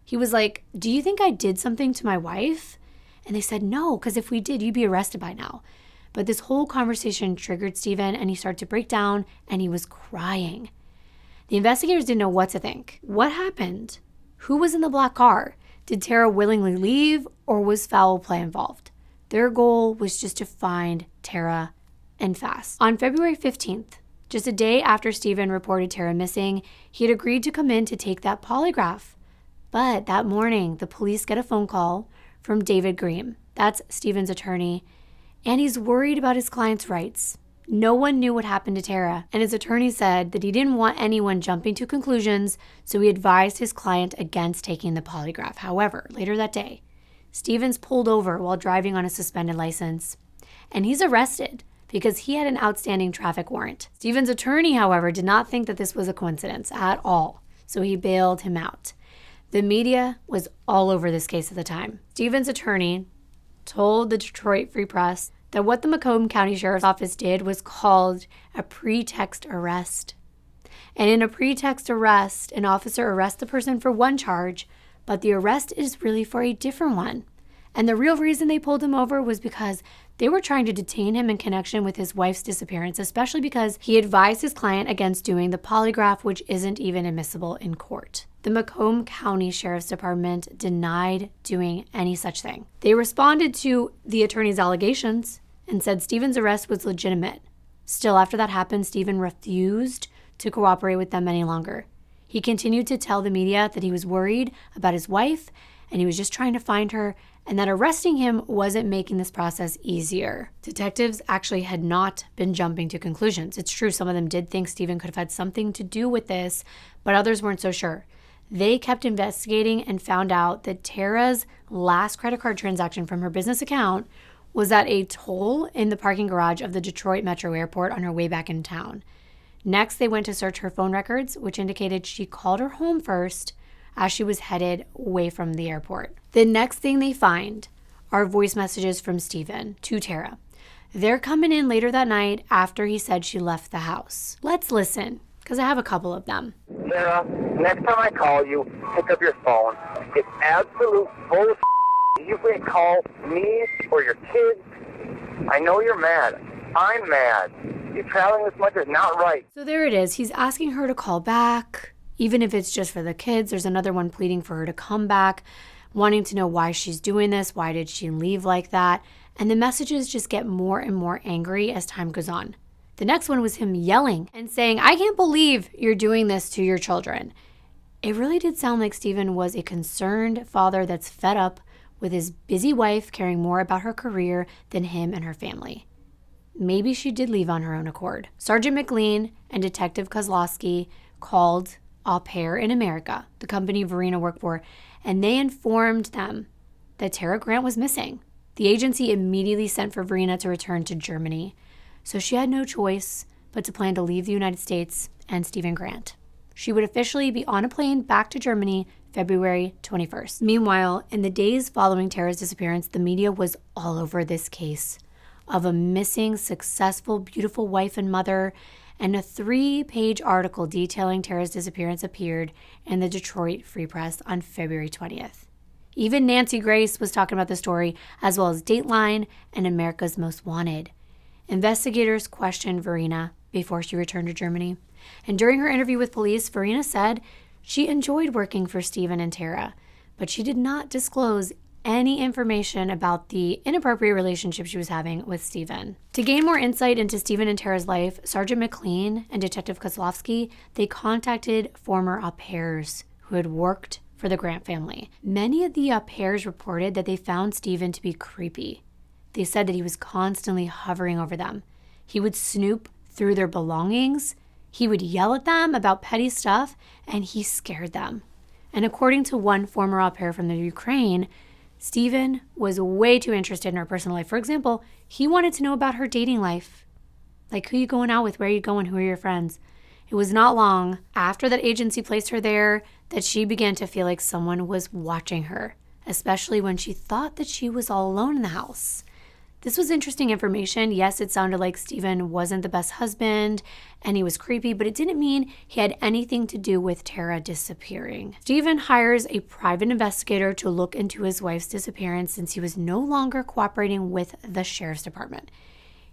He was like, "Do you think I did something to my wife?" And they said, "No, because if we did, you'd be arrested by now." But this whole conversation triggered Stephen, and he started to break down, and he was crying. The investigators didn't know what to think. What happened? Who was in the black car? Did Tara willingly leave, or was foul play involved? Their goal was just to find Tara, and fast. On February 15th, just a day after Stephen reported Tara missing, he had agreed to come in to take that polygraph. But that morning, the police get a phone call from David Green. That's Stephen's attorney. And he's worried about his client's rights. No one knew what happened to Tara, and his attorney said that he didn't want anyone jumping to conclusions, so he advised his client against taking the polygraph. However, later that day, Stephen's pulled over while driving on a suspended license, and he's arrested because he had an outstanding traffic warrant. Stephen's attorney, however, did not think that this was a coincidence at all, so he bailed him out. The media was all over this case at the time. Stephen's attorney told the Detroit Free Press that what the Macomb County Sheriff's Office did was called a pretext arrest. And in a pretext arrest, an officer arrests the person for one charge, but the arrest is really for a different one. And the real reason they pulled him over was because they were trying to detain him in connection with his wife's disappearance, especially because he advised his client against doing the polygraph, which isn't even admissible in court. The Macomb County Sheriff's Department denied doing any such thing. They responded to the attorney's allegations and said Stephen's arrest was legitimate. Still, after that happened, Stephen refused to cooperate with them any longer. He continued to tell the media that he was worried about his wife and he was just trying to find her, and that arresting him wasn't making this process easier. Detectives actually had not been jumping to conclusions. It's true, some of them did think Stephen could have had something to do with this, but others weren't so sure. They kept investigating and found out that Tara's last credit card transaction from her business account was at a toll in the parking garage of the Detroit Metro Airport on her way back in town. Next, they went to search her phone records, which indicated she called her home first as she was headed away from the airport. The next thing they find are voice messages from Stephen to Tara. They're coming in later that night after he said she left the house. Let's listen, because I have a couple of them. Tara, next time I call you, pick up your phone. It's absolute bullshit. You can call me or your kids. I know you're mad. I'm mad. You traveling this much is not right. So there it is. He's asking her to call back, even if it's just for the kids. There's another one pleading for her to come back, wanting to know why she's doing this. Why did she leave like that? And the messages just get more and more angry as time goes on. The next one was him yelling and saying, "I can't believe you're doing this to your children." It really did sound like Stephen was a concerned father that's fed up with his busy wife caring more about her career than him and her family. Maybe she did leave on her own accord. Sergeant McLean and Detective Kozlowski called Au Pair in America, the company Verena worked for, and they informed them that Tara Grant was missing. The agency immediately sent for Verena to return to Germany, so she had no choice but to plan to leave the United States and Stephen Grant. She would officially be on a plane back to Germany February 21st. Meanwhile, in the days following Tara's disappearance, the media was all over this case of a missing, successful, beautiful wife and mother, and a 3-page article detailing Tara's disappearance appeared in the Detroit Free Press on February 20th. Even Nancy Grace was talking about the story, as well as Dateline and America's Most Wanted. Investigators questioned Verena before she returned to Germany. And during her interview with police, Verena said she enjoyed working for Stephen and Tara, but she did not disclose any information about the inappropriate relationship she was having with Stephen. To gain more insight into Stephen and Tara's life, Sergeant McLean and Detective Kozlowski, they contacted former au pairs who had worked for the Grant family. Many of the au pairs reported that they found Stephen to be creepy. They said that he was constantly hovering over them. He would snoop through their belongings, he would yell at them about petty stuff, and he scared them. And according to one former au pair from the Ukraine, Stephen was way too interested in her personal life. For example, he wanted to know about her dating life. Like, who are you going out with? Where are you going? Who are your friends? It was not long after that agency placed her there that she began to feel like someone was watching her, especially when she thought that she was all alone in the house. This was interesting information. Yes, it sounded like Stephen wasn't the best husband and he was creepy, but it didn't mean he had anything to do with Tara disappearing. Stephen hires a private investigator to look into his wife's disappearance since he was no longer cooperating with the sheriff's department.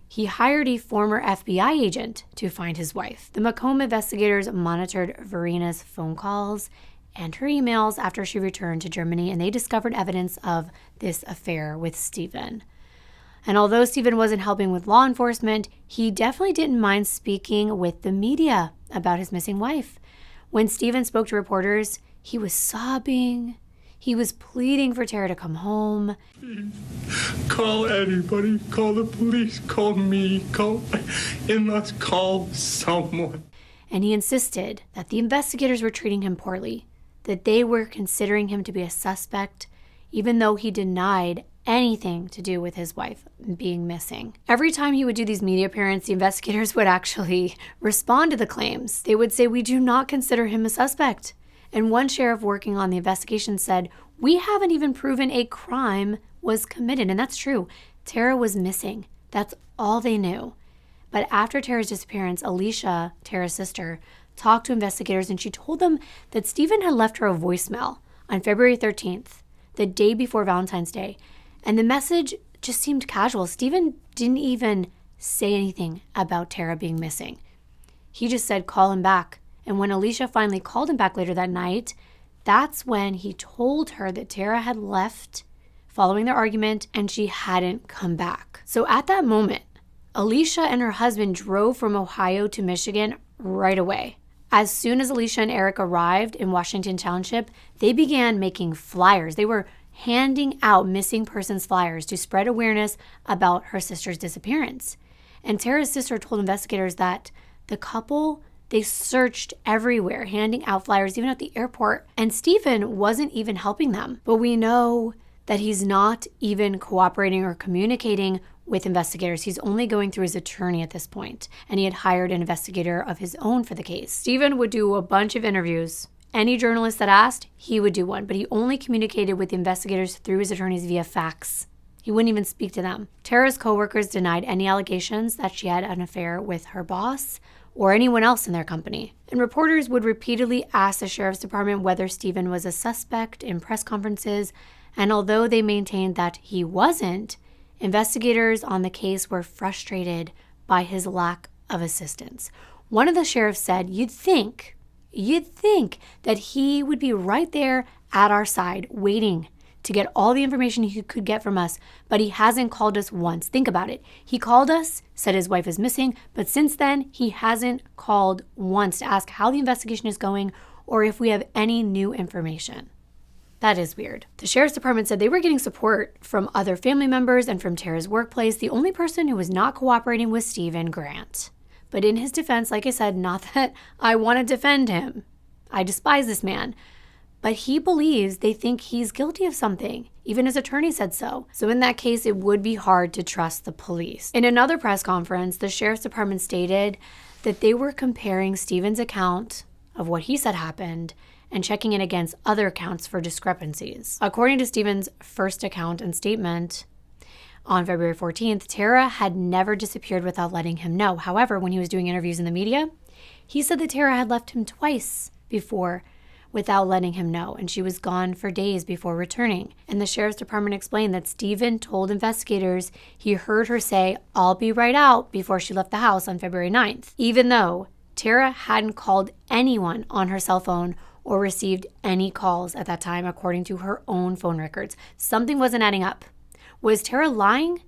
He hired a former FBI agent to find his wife. The Macomb investigators monitored Verena's phone calls and her emails after she returned to Germany, and they discovered evidence of this affair with Stephen. And although Stephen wasn't helping with law enforcement, he definitely didn't mind speaking with the media about his missing wife. When Stephen spoke to reporters, he was sobbing. He was pleading for Tara to come home. Call anybody. Call the police. Call me. Call in-laws. Call someone. And he insisted that the investigators were treating him poorly, that they were considering him to be a suspect, even though he denied anything to do with his wife being missing. Every time he would do these media appearances, the investigators would actually respond to the claims. They would say, "We do not consider him a suspect." And one sheriff working on the investigation said, "We haven't even proven a crime was committed." And that's true. Tara was missing. That's all they knew. But after Tara's disappearance, Alicia, Tara's sister, talked to investigators, and she told them that Stephen had left her a voicemail on February 13th, the day before Valentine's Day. And the message just seemed casual. Stephen didn't even say anything about Tara being missing. He just said, "Call him back." And when Alicia finally called him back later that night, that's when he told her that Tara had left following their argument and she hadn't come back. So at that moment, Alicia and her husband drove from Ohio to Michigan right away. As soon as Alicia and Eric arrived in Washington Township, they began making flyers. They were handing out missing persons flyers to spread awareness about her sister's disappearance. And Tara's sister told investigators that the couple, they searched everywhere, handing out flyers, even at the airport. And Stephen wasn't even helping them. But we know that he's not even cooperating or communicating with investigators. He's only going through his attorney at this point. And he had hired an investigator of his own for the case. Stephen would do a bunch of interviews. Any journalist that asked, he would do one. But he only communicated with the investigators through his attorneys via fax. He wouldn't even speak to them. Tara's coworkers denied any allegations that she had an affair with her boss or anyone else in their company. And reporters would repeatedly ask the sheriff's department whether Stephen was a suspect in press conferences, and although they maintained that he wasn't, investigators on the case were frustrated by his lack of assistance. One of the sheriffs said, you'd think that he would be right there at our side waiting to get all the information he could get from us, but he hasn't called us once. Think about it. He called us, said his wife is missing, but since then, he hasn't called once to ask how the investigation is going or if we have any new information. That is weird. The sheriff's department said they were getting support from other family members and from Tara's workplace. The only person who was not cooperating was Stephen Grant. But in his defense, like I said, not that I want to defend him. I despise this man. But he believes they think he's guilty of something. Even his attorney said so. So in that case, it would be hard to trust the police. In another press conference, the sheriff's department stated that they were comparing Stephen's account of what he said happened and checking it against other accounts for discrepancies. According to Stephen's first account and statement, on February 14th, Tara had never disappeared without letting him know. However, when he was doing interviews in the media, he said that Tara had left him twice before without letting him know, and she was gone for days before returning. And the sheriff's department explained that Stephen told investigators he heard her say, "I'll be right out," before she left the house on February 9th, even though Tara hadn't called anyone on her cell phone or received any calls at that time, according to her own phone records. Something wasn't adding up. Was Tara lying?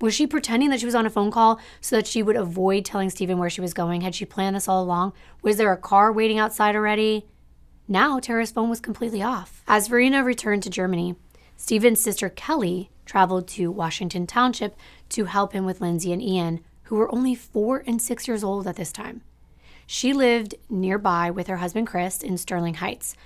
Was she pretending that she was on a phone call so that she would avoid telling Stephen where she was going? Had she planned this all along? Was there a car waiting outside already? Now, Tara's phone was completely off. As Verena returned to Germany, Stephen's sister Kelly traveled to Washington Township to help him with Lindsay and Ian, who were only 4 and 6 years old at this time. She lived nearby with her husband Chris in Sterling Heights,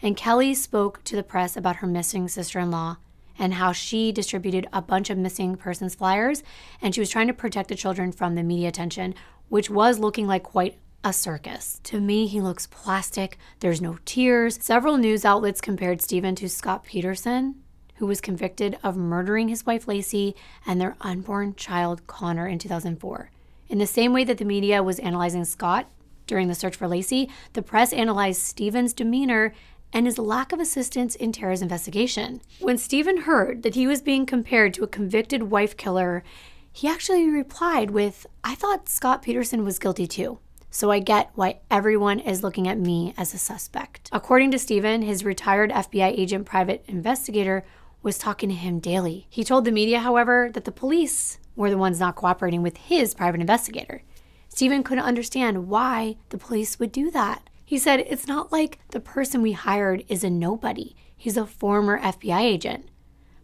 and Kelly spoke to the press about her missing sister-in-law and how she distributed a bunch of missing persons flyers, and she was trying to protect the children from the media attention, which was looking like quite a circus. To me, he looks plastic. There's no tears. Several news outlets compared Stephen to Scott Peterson, who was convicted of murdering his wife Lacey and their unborn child Connor in 2004. In the same way that the media was analyzing Scott during the search for Lacey, the press analyzed Stephen's demeanor and his lack of assistance in Tara's investigation. When Stephen heard that he was being compared to a convicted wife killer, he actually replied with, "I thought Scott Peterson was guilty too. So I get why everyone is looking at me as a suspect." According to Stephen, his retired FBI agent private investigator was talking to him daily. He told the media, however, that the police were the ones not cooperating with his private investigator. Stephen couldn't understand why the police would do that. He said, "It's not like the person we hired is a nobody. He's a former FBI agent."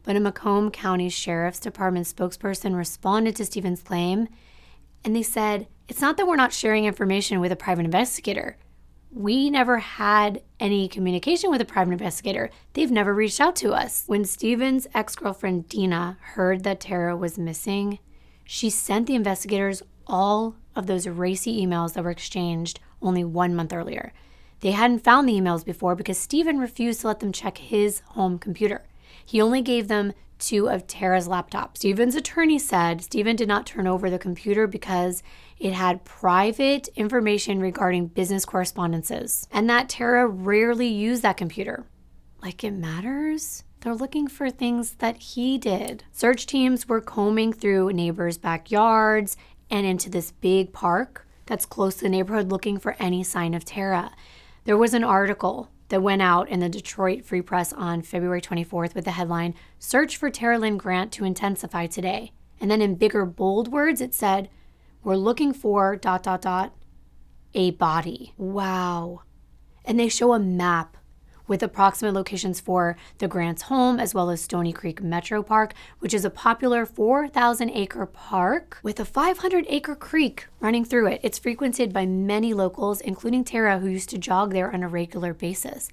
But a Macomb County Sheriff's Department spokesperson responded to Stephen's claim, and they said, "It's not that we're not sharing information with a private investigator. We never had any communication with a private investigator. They've never reached out to us." When Stephen's ex-girlfriend Dina heard that Tara was missing, she sent the investigators all of those racy emails that were exchanged only 1 month earlier. They hadn't found the emails before because Stephen refused to let them check his home computer. He only gave them 2 of Tara's laptops. Stephen's attorney said Stephen did not turn over the computer because it had private information regarding business correspondences, and that Tara rarely used that computer. Like it matters? They're looking for things that he did. Search teams were combing through neighbors' backyards and into this big park that's close to the neighborhood looking for any sign of Tara. There was an article that went out in the Detroit Free Press on February 24th with the headline, "Search for Tara Lynn Grant to intensify today." And then in bigger, bold words, it said, "We're looking for ... a body." Wow. And they show a map with approximate locations for the Grant's home, as well as Stony Creek Metro Park, which is a popular 4,000-acre park with a 500-acre creek running through it. It's frequented by many locals, including Tara, who used to jog there on a regular basis.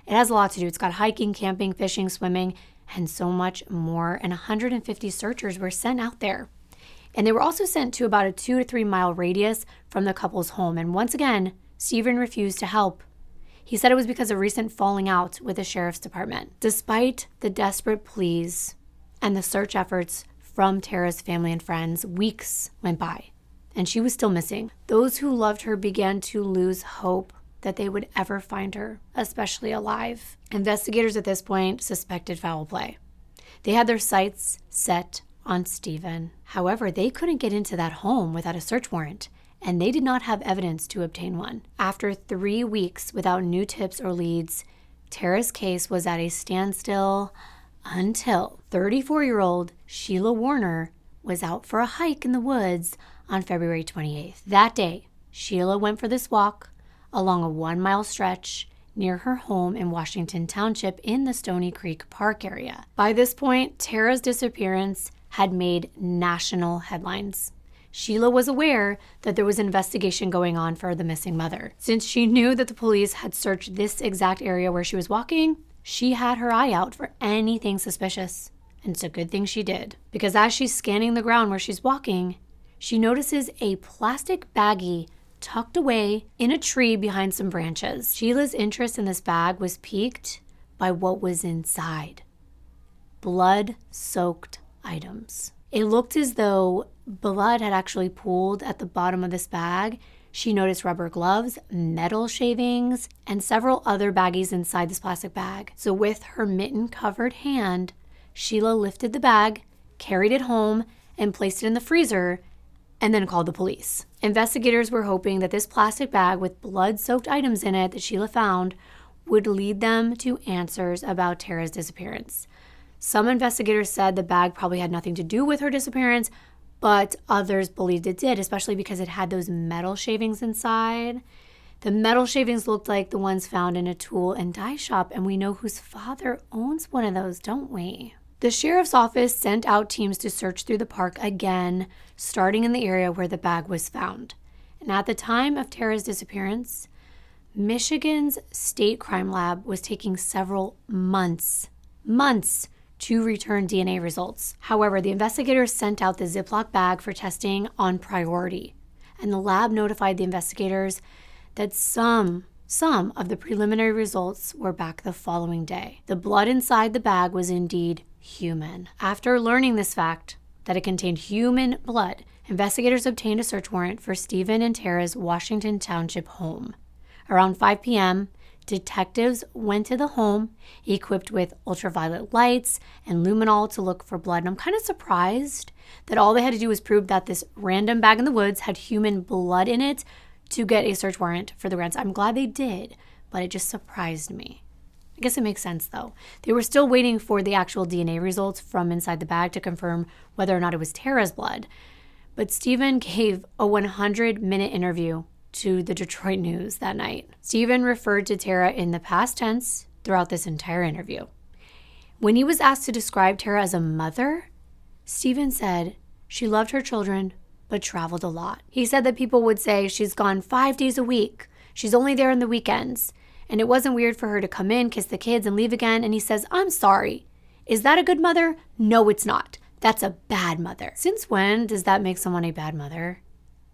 It has a lot to do. It's got hiking, camping, fishing, swimming, and so much more. And 150 searchers were sent out there. And they were also sent to about a 2 to 3 mile radius from the couple's home. And once again, Stephen refused to help. He said it was because of recent falling out with the sheriff's department. Despite the desperate pleas and the search efforts from Tara's family and friends, weeks went by, and she was still missing. Those who loved her began to lose hope that they would ever find her, especially alive. Investigators at this point suspected foul play. They had their sights set on Stephen. However, they couldn't get into that home without a search warrant, and they did not have evidence to obtain one. After 3 weeks without new tips or leads, Tara's case was at a standstill until 34-year-old Sheila Warner was out for a hike in the woods on February 28th. That day, Sheila went for this walk along a 1-mile stretch near her home in Washington Township in the Stony Creek Park area. By this point, Tara's disappearance had made national headlines. Sheila was aware that there was an investigation going on for the missing mother. Since she knew that the police had searched this exact area where she was walking, she had her eye out for anything suspicious. And it's a good thing she did, because as she's scanning the ground where she's walking, she notices a plastic baggie tucked away in a tree behind some branches. Sheila's interest in this bag was piqued by what was inside. Blood-soaked items. It looked as though blood had actually pooled at the bottom of this bag. She noticed rubber gloves, metal shavings, and several other baggies inside this plastic bag. So with her mitten-covered hand, Sheila lifted the bag, carried it home, and placed it in the freezer, and then called the police. Investigators were hoping that this plastic bag with blood-soaked items in it that Sheila found would lead them to answers about Tara's disappearance. Some investigators said the bag probably had nothing to do with her disappearance, but others believed it did, especially because it had those metal shavings inside. The metal shavings looked like the ones found in a tool and die shop, and we know whose father owns one of those, don't we? The sheriff's office sent out teams to search through the park again, starting in the area where the bag was found. And at the time of Tara's disappearance, Michigan's state crime lab was taking several months to return DNA results. However, the investigators sent out the Ziploc bag for testing on priority, and the lab notified the investigators that some of the preliminary results were back the following day. The blood inside the bag was indeed human. After learning this fact, that it contained human blood, investigators obtained a search warrant for Stephen and Tara's Washington Township home. Around 5 p.m., detectives went to the home equipped with ultraviolet lights and luminol to look for blood. And I'm kind of surprised that all they had to do was prove that this random bag in the woods had human blood in it to get a search warrant for the ransom. I'm glad they did, but it just surprised me. I guess it makes sense though. They were still waiting for the actual DNA results from inside the bag to confirm whether or not it was Tara's blood. But Stephen gave a 100-minute interview to the Detroit News that night. Stephen referred to Tara in the past tense throughout this entire interview. When he was asked to describe Tara as a mother, Stephen said she loved her children but traveled a lot. He said that people would say she's gone 5 days a week. She's only there on the weekends. And it wasn't weird for her to come in, kiss the kids, and leave again. And he says, I'm sorry. Is that a good mother? No, it's not. That's a bad mother. Since when does that make someone a bad mother?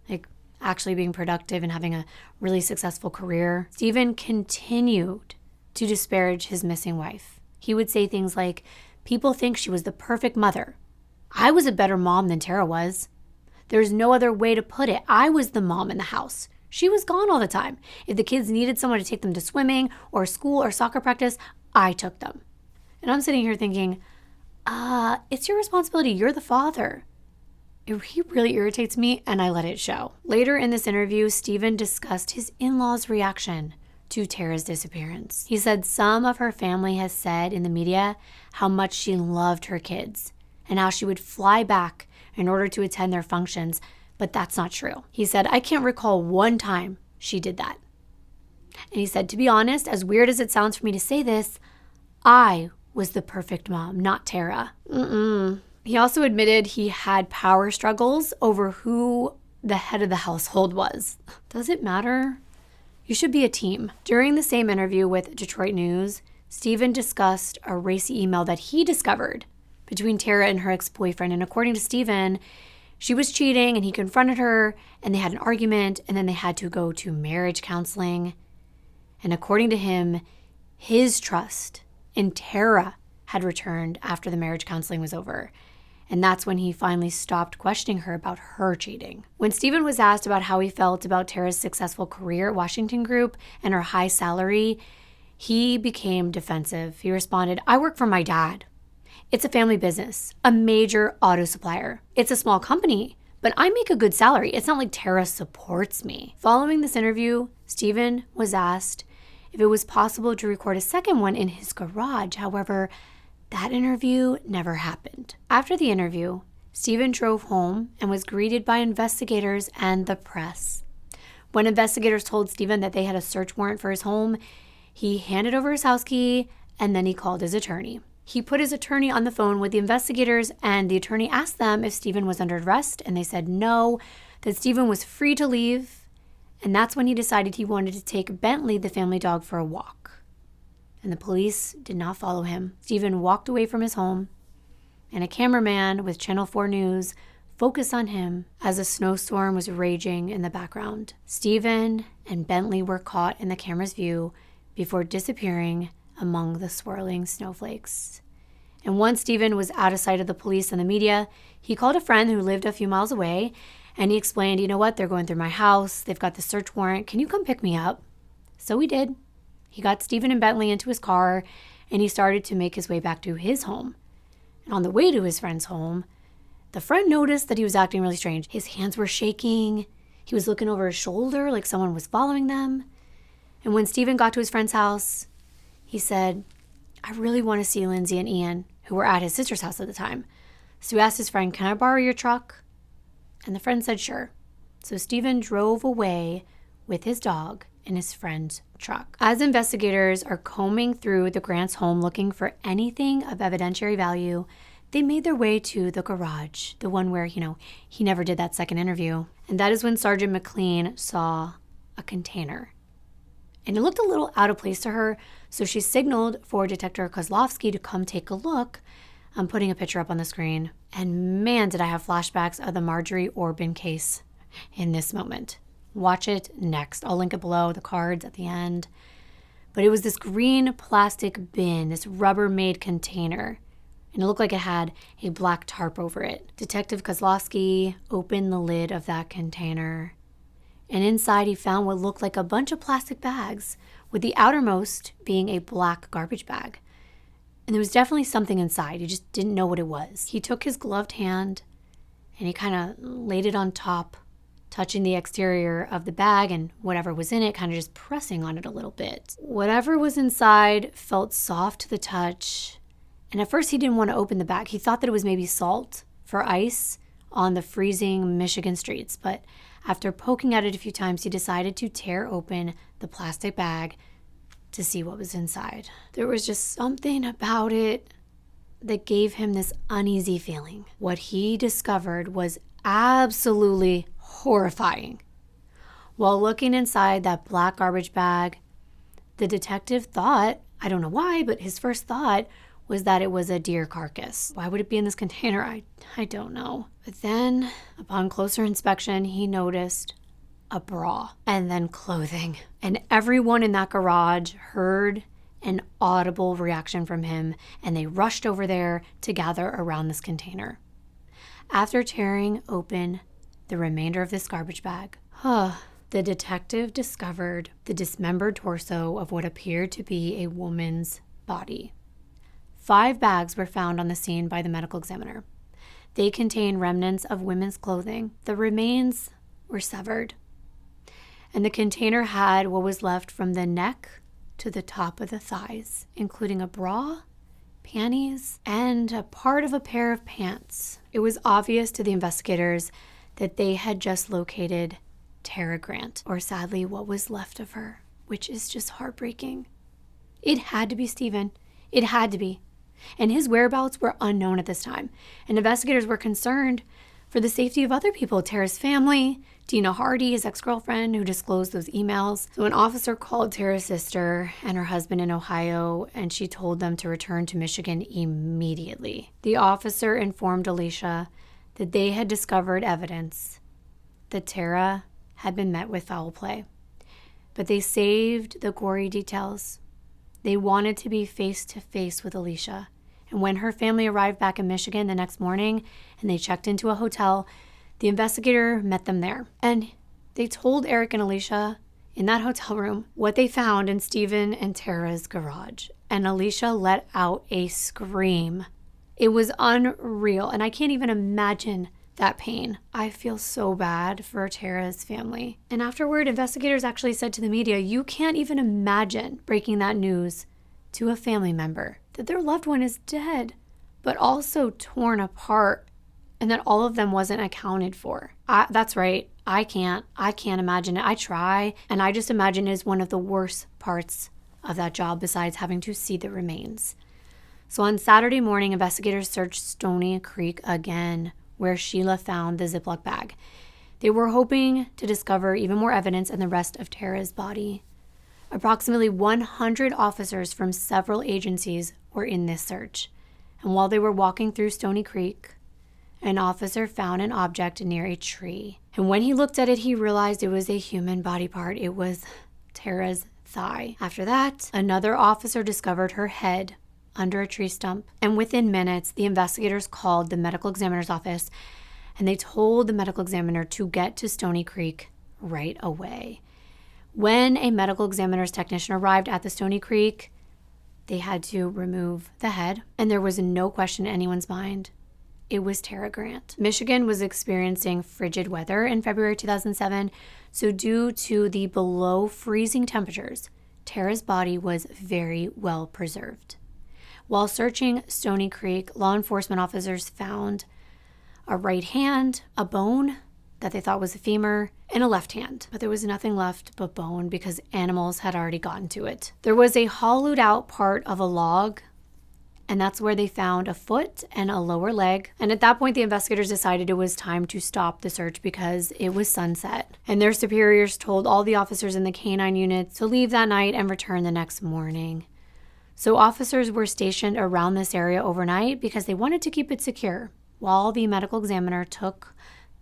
Like actually being productive and having a really successful career? Stephen continued to disparage his missing wife. He would say things like, people think she was the perfect mother. I was a better mom than Tara was. There's no other way to put it. I was the mom in the house. She was gone all the time. If the kids needed someone to take them to swimming or school or soccer practice, I took them. And I'm sitting here thinking, it's your responsibility. You're the father. He really irritates me, and I let it show. Later in this interview, Stephen discussed his in-laws' reaction to Tara's disappearance. He said some of her family has said in the media how much she loved her kids and how she would fly back in order to attend their functions, but that's not true. He said, I can't recall one time she did that. And he said, to be honest, as weird as it sounds for me to say this, I was the perfect mom, not Tara. He also admitted he had power struggles over who the head of the household was. Does it matter? You should be a team. During the same interview with Detroit News, Stephen discussed a racy email that he discovered between Tara and her ex-boyfriend. And according to Stephen, she was cheating and he confronted her and they had an argument and then they had to go to marriage counseling. And according to him, his trust in Tara had returned after the marriage counseling was over. And that's when he finally stopped questioning her about her cheating. When Stephen was asked about how he felt about Tara's successful career at Washington Group and her high salary, he became defensive. He responded, I work for my dad. It's a family business, a major auto supplier. It's a small company, but I make a good salary. It's not like Tara supports me. Following this interview, Stephen was asked if it was possible to record a second one in his garage. However, that interview never happened. After the interview, Stephen drove home and was greeted by investigators and the press. When investigators told Stephen that they had a search warrant for his home, he handed over his house key and then he called his attorney. He put his attorney on the phone with the investigators, and the attorney asked them if Stephen was under arrest, and they said no, that Stephen was free to leave, and that's when he decided he wanted to take Bentley, the family dog, for a walk. And the police did not follow him. Stephen walked away from his home, and a cameraman with Channel 4 News focused on him as a snowstorm was raging in the background. Stephen and Bentley were caught in the camera's view before disappearing among the swirling snowflakes. And once Stephen was out of sight of the police and the media, he called a friend who lived a few miles away, and he explained, you know what, they're going through my house, they've got the search warrant, can you come pick me up? So he did. He got Stephen and Bentley into his car, and he started to make his way back to his home. And on the way to his friend's home, the friend noticed that he was acting really strange. His hands were shaking, he was looking over his shoulder like someone was following them. And when Stephen got to his friend's house, he said, I really want to see Lindsay and Ian, who were at his sister's house at the time. So he asked his friend, can I borrow your truck? And the friend said, sure. So Stephen drove away with his dog in his friend's truck. As investigators are combing through the Grant's home looking for anything of evidentiary value, they made their way to the garage, the one where, he never did that second interview. And that is when Sergeant McLean saw a container. And it looked a little out of place to her, so she signaled for Detective Kozlowski to come take a look. I'm putting a picture up on the screen. And man, did I have flashbacks of the Marjorie Orban case in this moment. Watch it next. I'll link it below, the cards at the end. But it was this green plastic bin, this Rubbermaid container. And it looked like it had a black tarp over it. Detective Kozlowski opened the lid of that container. And inside he found what looked like a bunch of plastic bags, with the outermost being a black garbage bag. And there was definitely something inside. He just didn't know what it was. He took his gloved hand and he kind of laid it on top, touching the exterior of the bag and whatever was in it, kind of just pressing on it a little bit. Whatever was inside felt soft to the touch. And at first he didn't want to open the bag. He thought that it was maybe salt for ice on the freezing Michigan streets, but after poking at it a few times, he decided to tear open the plastic bag to see what was inside. There was just something about it that gave him this uneasy feeling. What he discovered was absolutely horrifying. While looking inside that black garbage bag, the detective thought, I don't know why, but his first thought was that it was a deer carcass. Why would it be in this container? I don't know. But then, upon closer inspection, he noticed a bra and then clothing. And everyone in that garage heard an audible reaction from him, and they rushed over there to gather around this container. After tearing open the remainder of this garbage bag, the detective discovered the dismembered torso of what appeared to be a woman's body. 5 bags were found on the scene by the medical examiner. They contained remnants of women's clothing. The remains were severed. And the container had what was left from the neck to the top of the thighs, including a bra, panties, and a part of a pair of pants. It was obvious to the investigators that they had just located Tara Grant, or sadly what was left of her, which is just heartbreaking. It had to be Stephen. It had to be. And his whereabouts were unknown at this time. And investigators were concerned for the safety of other people, Tara's family, Dina Hardy, his ex-girlfriend, who disclosed those emails. So an officer called Tara's sister and her husband in Ohio, and she told them to return to Michigan immediately. The officer informed Alicia that they had discovered evidence that Tara had been met with foul play. But they saved the gory details. They wanted to be face-to-face with Alicia. And when her family arrived back in Michigan the next morning and they checked into a hotel, the investigator met them there. And they told Eric and Alicia in that hotel room what they found in Stephen and Tara's garage. And Alicia let out a scream. It was unreal, and I can't even imagine that pain. I feel so bad for Tara's family. And afterward, investigators actually said to the media, you can't even imagine breaking that news to a family member, that their loved one is dead, but also torn apart, and that all of them wasn't accounted for. That's right. I can't imagine it. I try, and I just imagine it is one of the worst parts of that job besides having to see the remains. So on Saturday morning, investigators searched Stony Creek again, where Sheila found the Ziploc bag. They were hoping to discover even more evidence in the rest of Tara's body. Approximately 100 officers from several agencies were in this search. And while they were walking through Stony Creek, an officer found an object near a tree. And when he looked at it, he realized it was a human body part. It was Tara's thigh. After that, another officer discovered her head under a tree stump. And within minutes, the investigators called the medical examiner's office, and they told the medical examiner to get to Stony Creek right away. When a medical examiner's technician arrived at the Stony Creek, they had to remove the head, and there was no question in anyone's mind. It was Tara Grant. Michigan was experiencing frigid weather in February 2007, so due to the below freezing temperatures, Tara's body was very well preserved. While searching Stony Creek, law enforcement officers found a right hand, a bone that they thought was a femur, and a left hand. But there was nothing left but bone because animals had already gotten to it. There was a hollowed out part of a log, and that's where they found a foot and a lower leg. And at that point, the investigators decided it was time to stop the search because it was sunset. And their superiors told all the officers in the canine unit to leave that night and return the next morning. So officers were stationed around this area overnight because they wanted to keep it secure, while the medical examiner took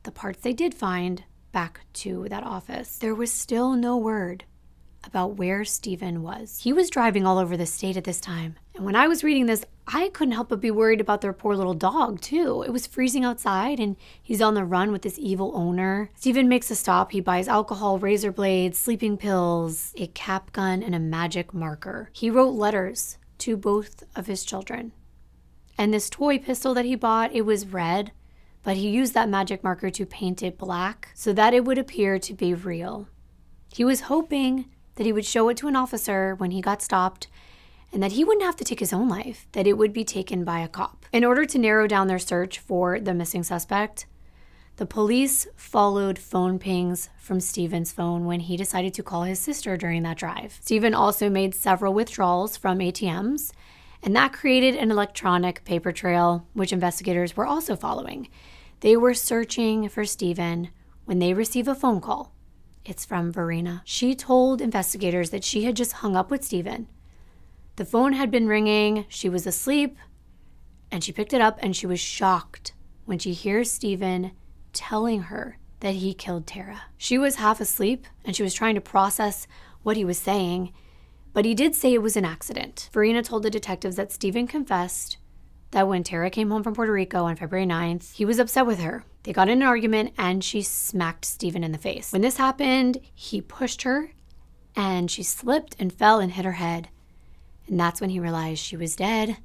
the parts they did find back to that office. There was still no word about where Stephen was. He was driving all over the state at this time. And when I was reading this, I couldn't help but be worried about their poor little dog, too. It was freezing outside, and he's on the run with this evil owner. Stephen makes a stop. He buys alcohol, razor blades, sleeping pills, a cap gun, and a magic marker. He wrote letters to both of his children. And this toy pistol that he bought, it was red, but he used that magic marker to paint it black so that it would appear to be real. He was hoping that he would show it to an officer when he got stopped, and that he wouldn't have to take his own life, that it would be taken by a cop. In order to narrow down their search for the missing suspect, the police followed phone pings from Stephen's phone when he decided to call his sister during that drive. Stephen also made several withdrawals from ATMs, and that created an electronic paper trail, which investigators were also following. They were searching for Stephen when they receive a phone call. It's from Verena. She told investigators that she had just hung up with Stephen. The phone had been ringing, she was asleep, and she picked it up, and she was shocked when she hears Stephen telling her that he killed Tara. She was half asleep, and she was trying to process what he was saying, but he did say it was an accident. Verena told the detectives that Stephen confessed that when Tara came home from Puerto Rico on February 9th, he was upset with her. They got in an argument, and she smacked Stephen in the face. When this happened, he pushed her, and she slipped and fell and hit her head. And that's when he realized she was dead.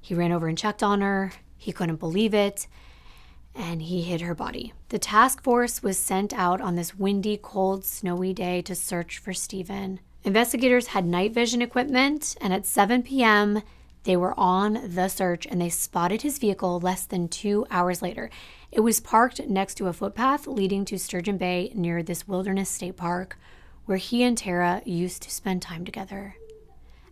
He ran over and checked on her. He couldn't believe it, and he hid her body. The task force was sent out on this windy, cold, snowy day to search for Stephen. Investigators had night vision equipment, and at 7 p.m., they were on the search, and they spotted his vehicle less than 2 hours later. It was parked next to a footpath leading to Sturgeon Bay near this wilderness state park where he and Tara used to spend time together.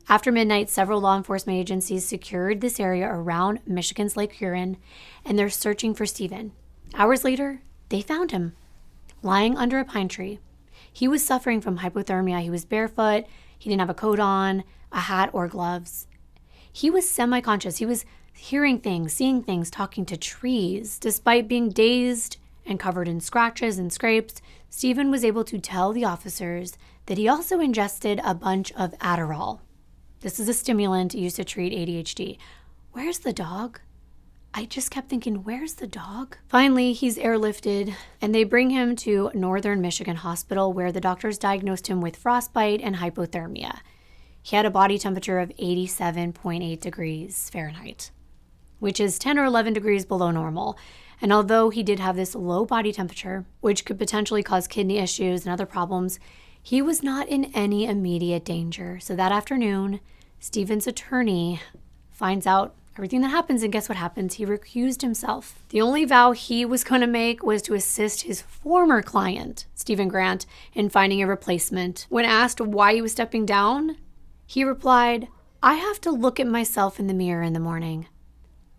After midnight, several law enforcement agencies secured this area around Michigan's Lake Huron, and they're searching for Stephen. Hours later, they found him, lying under a pine tree. He was suffering from hypothermia. He was barefoot. He didn't have a coat on, a hat, or gloves. He was semi-conscious. He was hearing things, seeing things, talking to trees. Despite being dazed and covered in scratches and scrapes, Stephen was able to tell the officers that he also ingested a bunch of Adderall. This is a stimulant used to treat ADHD. Where's the dog? I just kept thinking, where's the dog? Finally, he's airlifted, and they bring him to Northern Michigan Hospital, where the doctors diagnosed him with frostbite and hypothermia. He had a body temperature of 87.8 degrees Fahrenheit, which is 10 or 11 degrees below normal. And although he did have this low body temperature, which could potentially cause kidney issues and other problems, he was not in any immediate danger. So that afternoon, Stephen's attorney finds out everything that happens, and guess what happens? He recused himself. The only vow he was going to make was to assist his former client, Stephen Grant, in finding a replacement. When asked why he was stepping down, he replied, I have to look at myself in the mirror in the morning.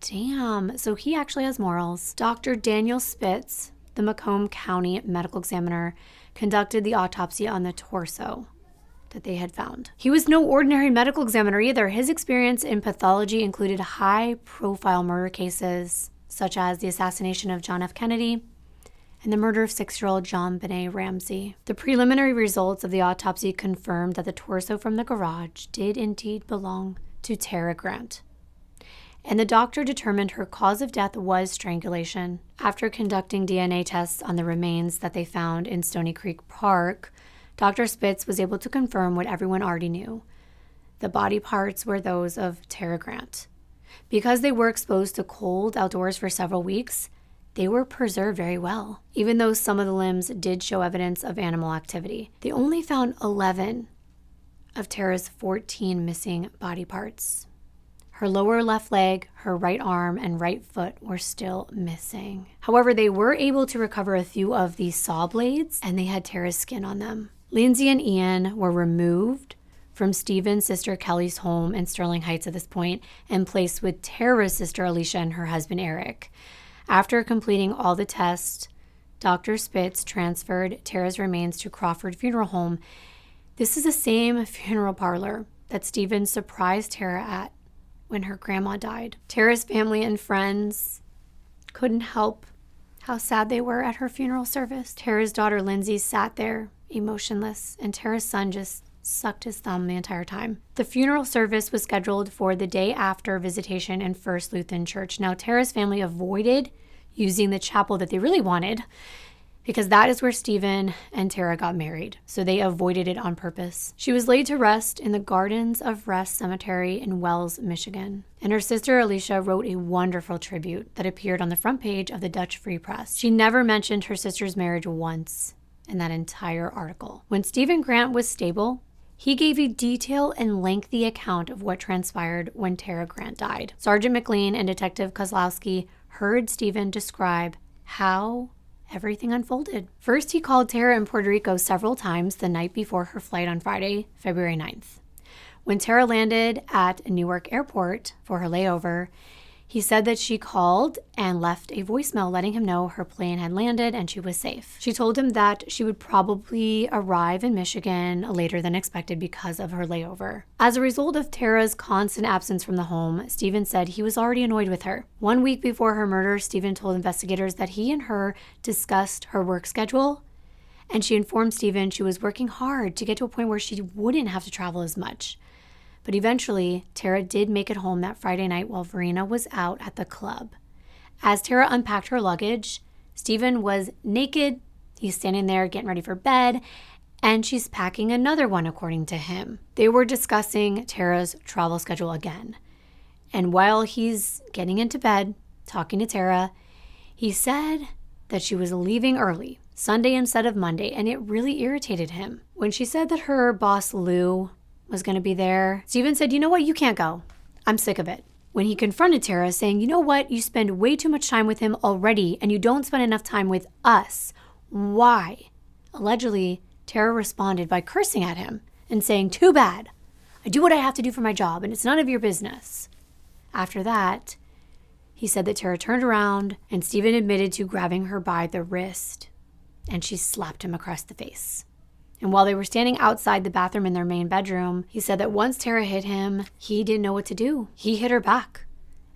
Damn, so he actually has morals. Dr. Daniel Spitz, the Macomb County medical examiner, conducted the autopsy on the torso that they had found. He was no ordinary medical examiner either. His experience in pathology included high-profile murder cases, such as the assassination of John F. Kennedy and the murder of 6-year-old John Benet Ramsey. The preliminary results of the autopsy confirmed that the torso from the garage did indeed belong to Tara Grant, and the doctor determined her cause of death was strangulation. After conducting DNA tests on the remains that they found in Stony Creek Park, Dr. Spitz was able to confirm what everyone already knew. The body parts were those of Tara Grant. Because they were exposed to cold outdoors for several weeks, they were preserved very well, even though some of the limbs did show evidence of animal activity. They only found 11 of Tara's 14 missing body parts. Her lower left leg, her right arm, and right foot were still missing. However, they were able to recover a few of the saw blades, and they had Tara's skin on them. Lindsay and Ian were removed from Stephen's sister Kelly's home in Sterling Heights at this point and placed with Tara's sister Alicia and her husband Eric. After completing all the tests, Dr. Spitz transferred Tara's remains to Crawford Funeral Home. This is the same funeral parlor that Stephen surprised Tara at when her grandma died. Tara's family and friends couldn't help how sad they were at her funeral service. Tara's daughter Lindsay sat there emotionless, and Tara's son just sucked his thumb the entire time. The funeral service was scheduled for the day after visitation in First Lutheran Church. Now, Tara's family avoided using the chapel that they really wanted because that is where Stephen and Tara got married, so they avoided it on purpose. She was laid to rest in the Gardens of Rest Cemetery in Wells, Michigan, and her sister Alicia wrote a wonderful tribute that appeared on the front page of the Dutch Free Press. She never mentioned her sister's marriage once in that entire article. When Stephen Grant was stable, he gave a detailed and lengthy account of what transpired when Tara Grant died. Sergeant McLean and Detective Kozlowski heard Stephen describe how everything unfolded. First, he called Tara in Puerto Rico several times the night before her flight on Friday, February 9th. When Tara landed at Newark Airport for her layover, he said that she called and left a voicemail letting him know her plane had landed and she was safe. She told him that she would probably arrive in Michigan later than expected because of her layover. As a result of Tara's constant absence from the home, Stephen said he was already annoyed with her. 1 week before her murder, Stephen told investigators that he and her discussed her work schedule, and she informed Stephen she was working hard to get to a point where she wouldn't have to travel as much. But eventually, Tara did make it home that Friday night while Verena was out at the club. As Tara unpacked her luggage, Stephen was naked. He's standing there getting ready for bed, and she's packing another one, according to him. They were discussing Tara's travel schedule again. And while he's getting into bed, talking to Tara, he said that she was leaving early, Sunday instead of Monday, and it really irritated him. When she said that her boss, Lou, was going to be there, Stephen said, "You know what? You can't go. I'm sick of it." When he confronted Tara, saying, "You know what? You spend way too much time with him already, and you don't spend enough time with us. Why?" Allegedly, Tara responded by cursing at him and saying, "Too bad. I do what I have to do for my job, and it's none of your business." After that, he said that Tara turned around, and Stephen admitted to grabbing her by the wrist, and she slapped him across the face. And while they were standing outside the bathroom in their main bedroom, he said that once Tara hit him, he didn't know what to do. He hit her back,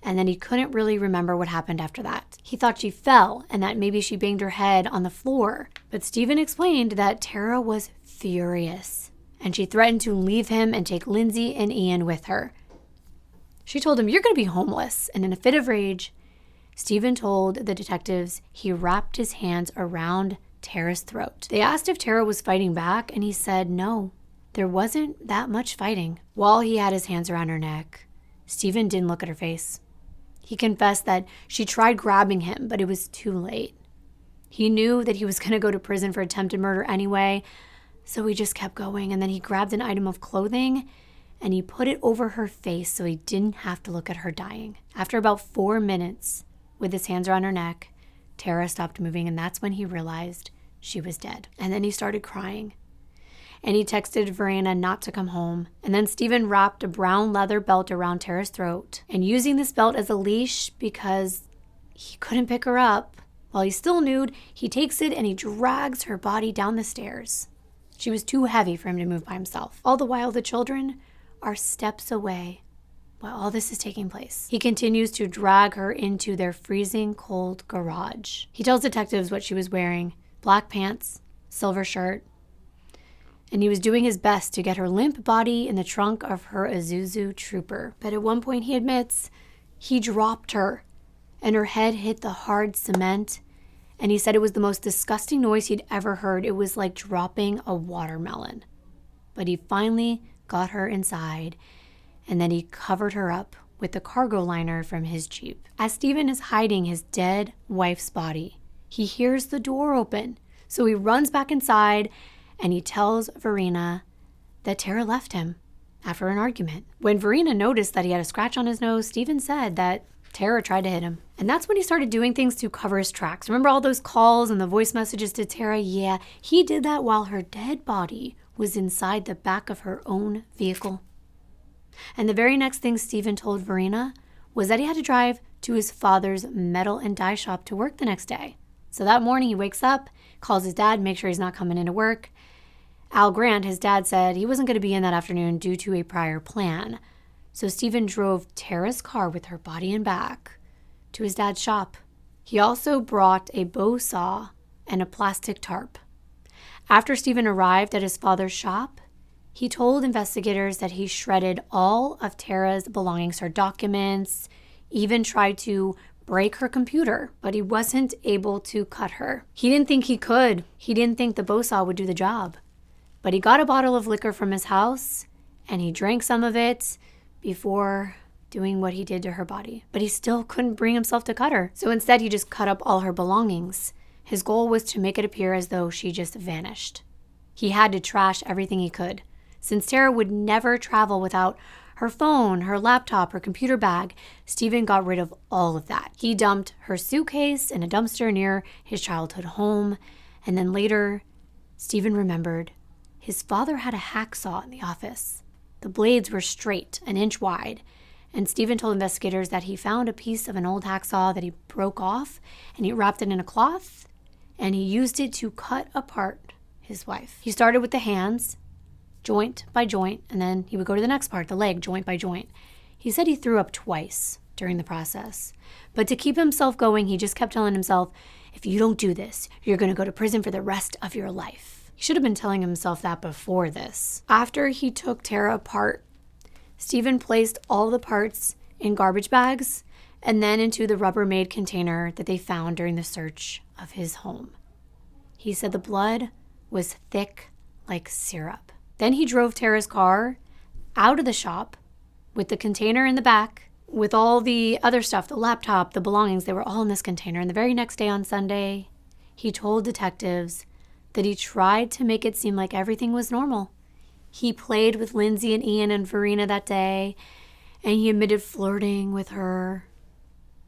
and then he couldn't really remember what happened after that. He thought she fell and that maybe she banged her head on the floor. But Stephen explained that Tara was furious, and she threatened to leave him and take Lindsay and Ian with her. She told him, "You're going to be homeless." And in a fit of rage, Stephen told the detectives he wrapped his hands around Tara's throat. They asked if Tara was fighting back, and he said no, there wasn't that much fighting. While he had his hands around her neck, Stephen didn't look at her face. He confessed that she tried grabbing him, but it was too late. He knew that he was going to go to prison for attempted murder anyway, so he just kept going, and then he grabbed an item of clothing and he put it over her face so he didn't have to look at her dying. After about 4 minutes with his hands around her neck, Tara stopped moving, and that's when he realized she was dead. And then he started crying. and he texted Verena not to come home. And then Stephen wrapped a brown leather belt around Tara's throat. And using this belt as a leash because he couldn't pick her up, while he's still nude, he takes it and he drags her body down the stairs. She was too heavy for him to move by himself. All the while, the children are steps away while all this is taking place. He continues to drag her into their freezing cold garage. He tells detectives what she was wearing: black pants, silver shirt, and he was doing his best to get her limp body in the trunk of her Isuzu Trooper. But at one point, he admits, he dropped her and her head hit the hard cement, and he said it was the most disgusting noise he'd ever heard. It was like dropping a watermelon. But he finally got her inside, and then he covered her up with the cargo liner from his Jeep. As Stephen is hiding his dead wife's body, he hears the door open. So he runs back inside, and he tells Verena that Tara left him after an argument. When Verena noticed that he had a scratch on his nose, Stephen said that Tara tried to hit him. And that's when he started doing things to cover his tracks. Remember all those calls and the voice messages to Tara? Yeah, he did that while her dead body was inside the back of her own vehicle. And the very next thing Stephen told Verena was that he had to drive to his father's metal and dye shop to work the next day. So that morning he wakes up, calls his dad, make sure he's not coming into work. Al Grant, his dad, said he wasn't going to be in that afternoon due to a prior plan. So Stephen drove Tara's car with her body and back to his dad's shop. He also brought a bow saw and a plastic tarp. After Stephen arrived at his father's shop, he told investigators that he shredded all of Tara's belongings, her documents, even tried to break her computer, but he wasn't able to cut her. He didn't think he could. He didn't think the bow saw would do the job. But he got a bottle of liquor from his house, and he drank some of it before doing what he did to her body. But he still couldn't bring himself to cut her. So instead, he just cut up all her belongings. His goal was to make it appear as though she just vanished. He had to trash everything he could, since Tara would never travel without her phone, her laptop, her computer bag. Stephen got rid of all of that. He dumped her suitcase in a dumpster near his childhood home. And then later, Stephen remembered his father had a hacksaw in the office. The blades were straight, an inch wide. And Stephen told investigators that he found a piece of an old hacksaw that he broke off, and he wrapped it in a cloth, and he used it to cut apart his wife. He started with the hands, joint by joint, and then he would go to the next part, the leg, joint by joint. He said he threw up twice during the process. But to keep himself going, he just kept telling himself, if you don't do this, you're going to go to prison for the rest of your life. He should have been telling himself that before this. After he took Tara apart, Stephen placed all the parts in garbage bags and then into the Rubbermaid container that they found during the search of his home. He said the blood was thick like syrup. Then he drove Tara's car out of the shop with the container in the back, with all the other stuff, the laptop, the belongings, they were all in this container. And the very next day on Sunday, he told detectives that he tried to make it seem like everything was normal. He played with Lindsay and Ian and Verena that day, and he admitted flirting with her.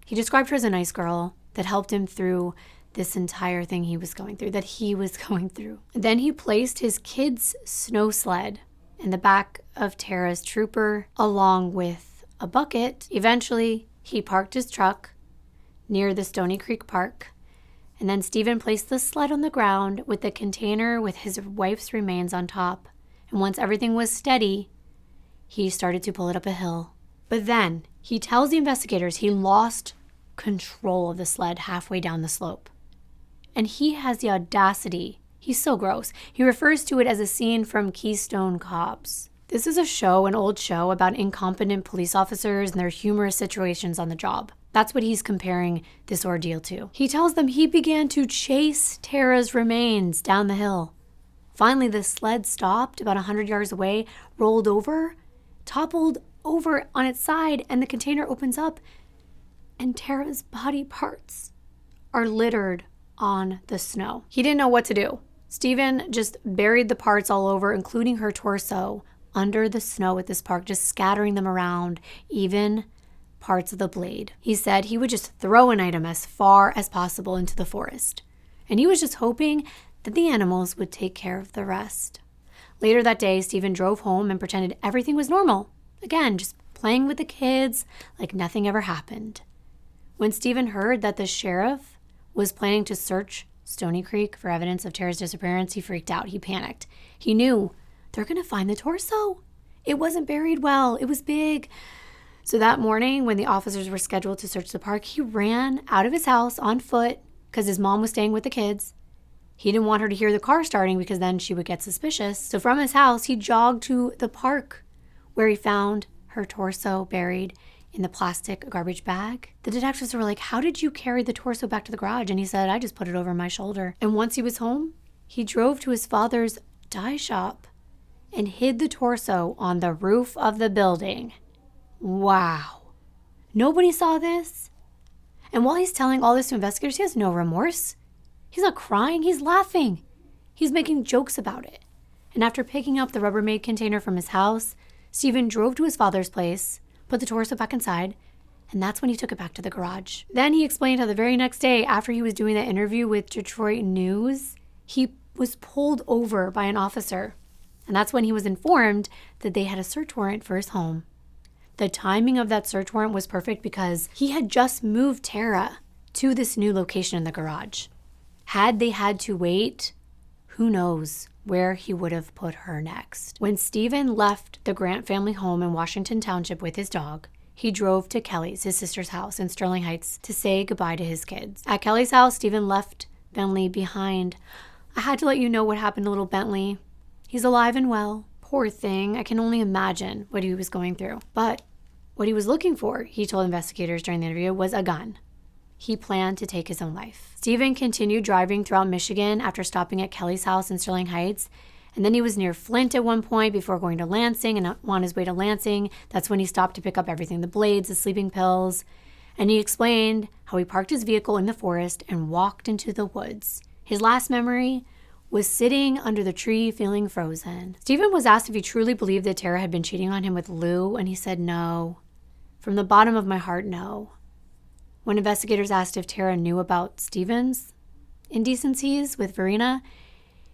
He described her as a nice girl that helped him through this entire thing he was going through, that he was going through. Then he placed his kid's snow sled in the back of Tara's Trooper, along with a bucket. Eventually, he parked his truck near the Stony Creek Park, and then Stephen placed the sled on the ground with the container with his wife's remains on top. And once everything was steady, he started to pull it up a hill. But then he tells the investigators he lost control of the sled halfway down the slope. And he has the audacity. He's so gross. He refers to it as a scene from Keystone Cops. This is a show, an old show, about incompetent police officers and their humorous situations on the job. That's what he's comparing this ordeal to. He tells them he began to chase Tara's remains down the hill. Finally, the sled stopped about 100 yards away, rolled over, toppled over on its side, and the container opens up, and Tara's body parts are littered on the snow. He didn't know what to do. Stephen just buried the parts all over, including her torso, under the snow at this park, just scattering them around, even parts of the blade. He said he would just throw an item as far as possible into the forest. And he was just hoping that the animals would take care of the rest. Later that day, Stephen drove home and pretended everything was normal. Again, just playing with the kids like nothing ever happened. When Stephen heard that the sheriff was planning to search Stony Creek for evidence of Tara's disappearance, he freaked out. He panicked. He knew they're going to find the torso. It wasn't buried well. It was big. So that morning, when the officers were scheduled to search the park, he ran out of his house on foot because his mom was staying with the kids. He didn't want her to hear the car starting because then she would get suspicious. So from his house, he jogged to the park where he found her torso buried in the plastic garbage bag. The detectives were like, how did you carry the torso back to the garage? And he said, I just put it over my shoulder. And once he was home, he drove to his father's dye shop and hid the torso on the roof of the building. Wow. Nobody saw this. And while he's telling all this to investigators, he has no remorse. He's not crying, he's laughing. He's making jokes about it. And after picking up the Rubbermaid container from his house, Stephen drove to his father's place, put the torso back inside, and that's when he took it back to the garage. Then he explained how the very next day, after he was doing that interview with Detroit News, he was pulled over by an officer. And that's when he was informed that they had a search warrant for his home. The timing of that search warrant was perfect because he had just moved Tara to this new location in the garage. Had they had to wait, who knows where he would have put her next. When Stephen left the Grant family home in Washington Township with his dog, he drove to Kelly's, his sister's house in Sterling Heights, to say goodbye to his kids. At Kelly's house, Stephen left Bentley behind. I had to let you know what happened to little Bentley. He's alive and well. Poor thing. I can only imagine what he was going through. But what he was looking for, he told investigators during the interview, was a gun. He planned to take his own life. Stephen continued driving throughout Michigan after stopping at Kelly's house in Sterling Heights. And then he was near Flint at one point before going to Lansing. And on his way to Lansing, that's when he stopped to pick up everything, the blades, the sleeping pills. And he explained how he parked his vehicle in the forest and walked into the woods. His last memory was sitting under the tree feeling frozen. Stephen was asked if he truly believed that Tara had been cheating on him with Lou, and he said no. From the bottom of my heart, no. When investigators asked if Tara knew about Stephen's indecencies with Verena,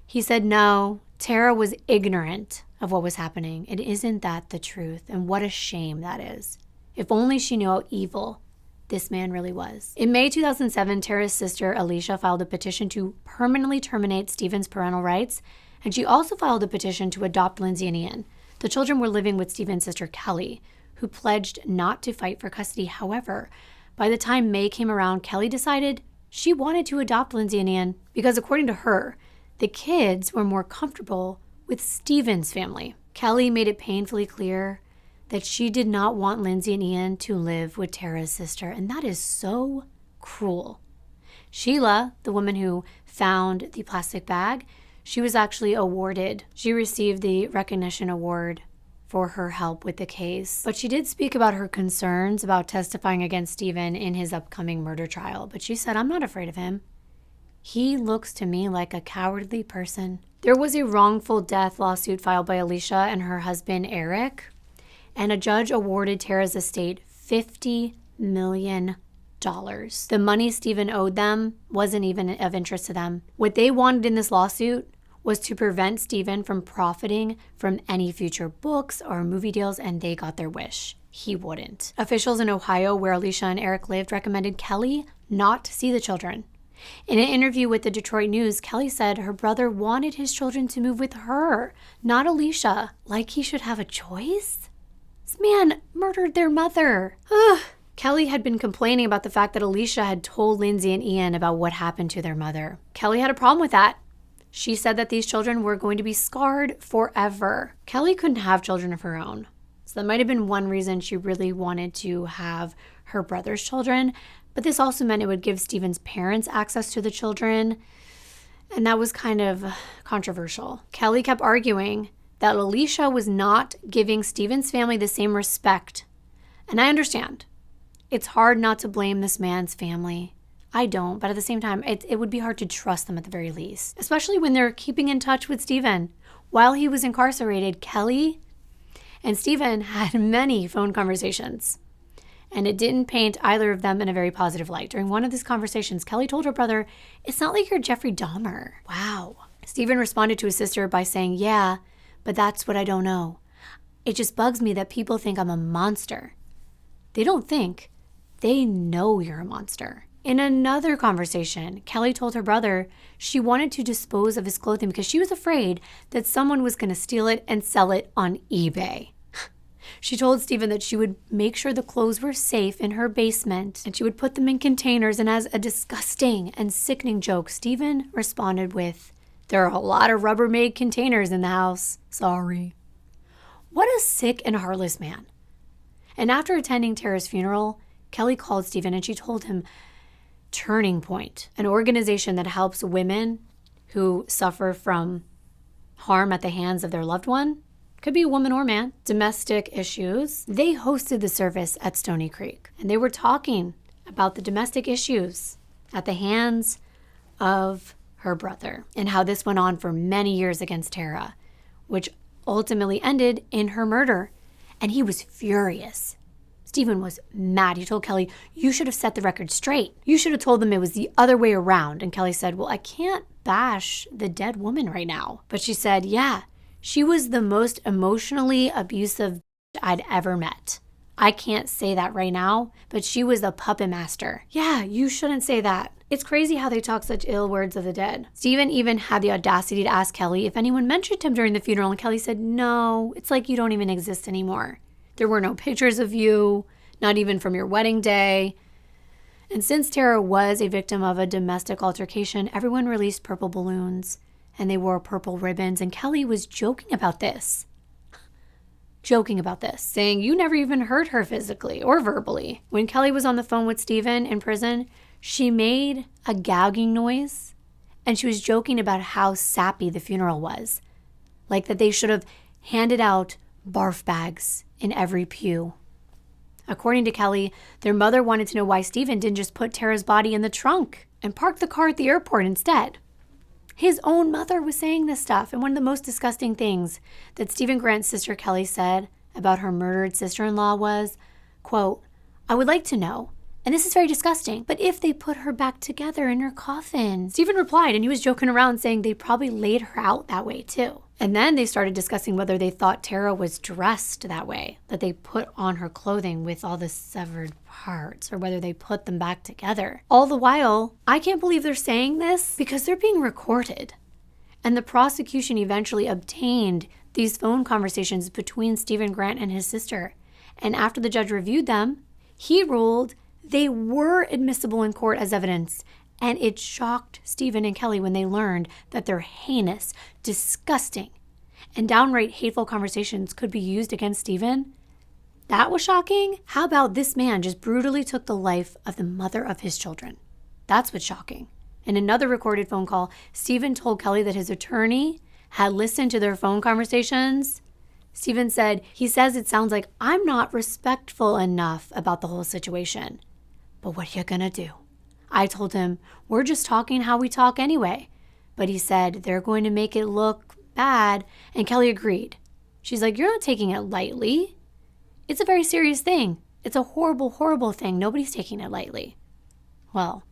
he said no, Tara was ignorant of what was happening. And isn't that the truth? And what a shame that is. If only she knew how evil this man really was. In May 2007, Tara's sister, Alicia, filed a petition to permanently terminate Stephen's parental rights, and she also filed a petition to adopt Lindsay and Ian. The children were living with Stephen's sister, Kelly, who pledged not to fight for custody. However, by the time May came around, Kelly decided she wanted to adopt Lindsay and Ian because, according to her, the kids were more comfortable with Stephen's family. Kelly made it painfully clear that she did not want Lindsay and Ian to live with Tara's sister, and that is so cruel. Sheila, the woman who found the plastic bag, she was actually awarded. She received the recognition award for her help with the case. But she did speak about her concerns about testifying against Stephen in his upcoming murder trial. But she said, I'm not afraid of him. He looks to me like a cowardly person. There was a wrongful death lawsuit filed by Alicia and her husband, Eric, and a judge awarded Tara's estate $50 million. The money Stephen owed them wasn't even of interest to them. What they wanted in this lawsuit was to prevent Stephen from profiting from any future books or movie deals, and they got their wish. He wouldn't. Officials in Ohio, where Alicia and Eric lived, recommended Kelly not see the children. In an interview with the Detroit News, Kelly said her brother wanted his children to move with her, not Alicia. Like he should have a choice? This man murdered their mother. Ugh. Kelly had been complaining about the fact that Alicia had told Lindsay and Ian about what happened to their mother. Kelly had a problem with that. She said that these children were going to be scarred forever. Kelly couldn't have children of her own. So that might have been one reason she really wanted to have her brother's children. But this also meant it would give Stephen's parents access to the children. And that was kind of controversial. Kelly kept arguing that Alicia was not giving Stephen's family the same respect. And I understand. It's hard not to blame this man's family. I don't, but at the same time, it would be hard to trust them at the very least, especially when they're keeping in touch with Stephen. While he was incarcerated, Kelly and Stephen had many phone conversations, and it didn't paint either of them in a very positive light. During one of these conversations, Kelly told her brother, "It's not like you're Jeffrey Dahmer." Wow. Stephen responded to his sister by saying, "Yeah, But that's what I don't know. It just bugs me that people think I'm a monster. They don't think. They know you're a monster. In another conversation, Kelly told her brother she wanted to dispose of his clothing because she was afraid that someone was going to steal it and sell it on eBay. She told Stephen that she would make sure the clothes were safe in her basement and she would put them in containers, and as a disgusting and sickening joke, Stephen responded with, "There are a lot of Rubbermaid containers in the house. Sorry." What a sick and heartless man. And after attending Tara's funeral, Kelly called Stephen and she told him Turning Point, an organization that helps women who suffer from harm at the hands of their loved one, could be a woman or man, domestic issues. They hosted the service at Stony Creek, and they were talking about the domestic issues at the hands of her brother and how this went on for many years against Tara, which ultimately ended in her murder. And he was furious. Stephen was mad. He told Kelly, "You should have set the record straight. You should have told them it was the other way around." And Kelly said, "Well, I can't bash the dead woman right now." But she said, "Yeah, she was the most emotionally abusive I'd ever met. I can't say that right now, but she was a puppet master." Yeah, you shouldn't say that. It's crazy how they talk such ill words of the dead. Stephen even had the audacity to ask Kelly if anyone mentioned him during the funeral, and Kelly said, "No, it's like you don't even exist anymore. There were no pictures of you, not even from your wedding day." And since Tara was a victim of a domestic altercation, everyone released purple balloons and they wore purple ribbons, and Kelly was joking about this, saying you never even hurt her physically or verbally. When Kelly was on the phone with Stephen in prison, she made a gagging noise, and she was joking about how sappy the funeral was, like that they should have handed out barf bags in every pew. According to Kelly, their mother wanted to know why Stephen didn't just put Tara's body in the trunk and park the car at the airport instead. His own mother was saying this stuff. And one of the most disgusting things that Stephen Grant's sister Kelly said about her murdered sister-in-law was, quote, "I would like to know, and this is very disgusting, but if they put her back together in her coffin." Stephen replied, and he was joking around saying they probably laid her out that way too. And then they started discussing whether they thought Tara was dressed that way, that they put on her clothing with all the severed parts, or whether they put them back together. All the while, I can't believe they're saying this because they're being recorded. And the prosecution eventually obtained these phone conversations between Stephen Grant and his sister. And after the judge reviewed them, he ruled they were admissible in court as evidence. And it shocked Stephen and Kelly when they learned that their heinous, disgusting, and downright hateful conversations could be used against Stephen. That was shocking. How about this man just brutally took the life of the mother of his children? That's what's shocking. In another recorded phone call, Stephen told Kelly that his attorney had listened to their phone conversations. Stephen said, "He says it sounds like I'm not respectful enough about the whole situation. But what are you gonna do?" I told him, "We're just talking how we talk anyway." But he said, "They're going to make it look bad." And Kelly agreed. She's like, "You're not taking it lightly. It's a very serious thing. It's a horrible, horrible thing. Nobody's taking it lightly." Well,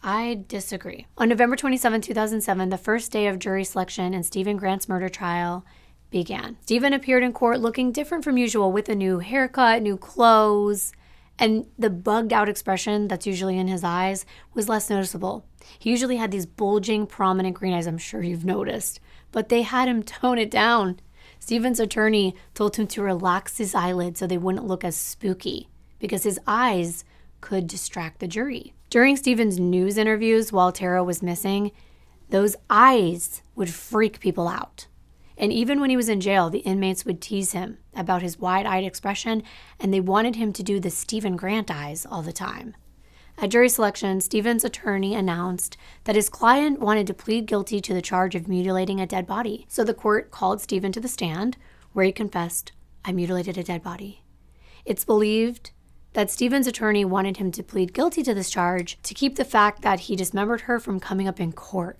I disagree. On November 27, 2007, the first day of jury selection in Stephen Grant's murder trial began. Stephen appeared in court looking different from usual, with a new haircut, new clothes, and the bugged out expression that's usually in his eyes was less noticeable. He usually had these bulging, prominent green eyes, I'm sure you've noticed, but they had him tone it down. Stephen's attorney told him to relax his eyelids so they wouldn't look as spooky, because his eyes could distract the jury. During Stephen's news interviews while Tara was missing, those eyes would freak people out. And even when he was in jail, the inmates would tease him about his wide-eyed expression, and they wanted him to do the Stephen Grant eyes all the time. At jury selection, Stephen's attorney announced that his client wanted to plead guilty to the charge of mutilating a dead body. So the court called Stephen to the stand, where he confessed, "I mutilated a dead body." It's believed that Stephen's attorney wanted him to plead guilty to this charge to keep the fact that he dismembered her from coming up in court.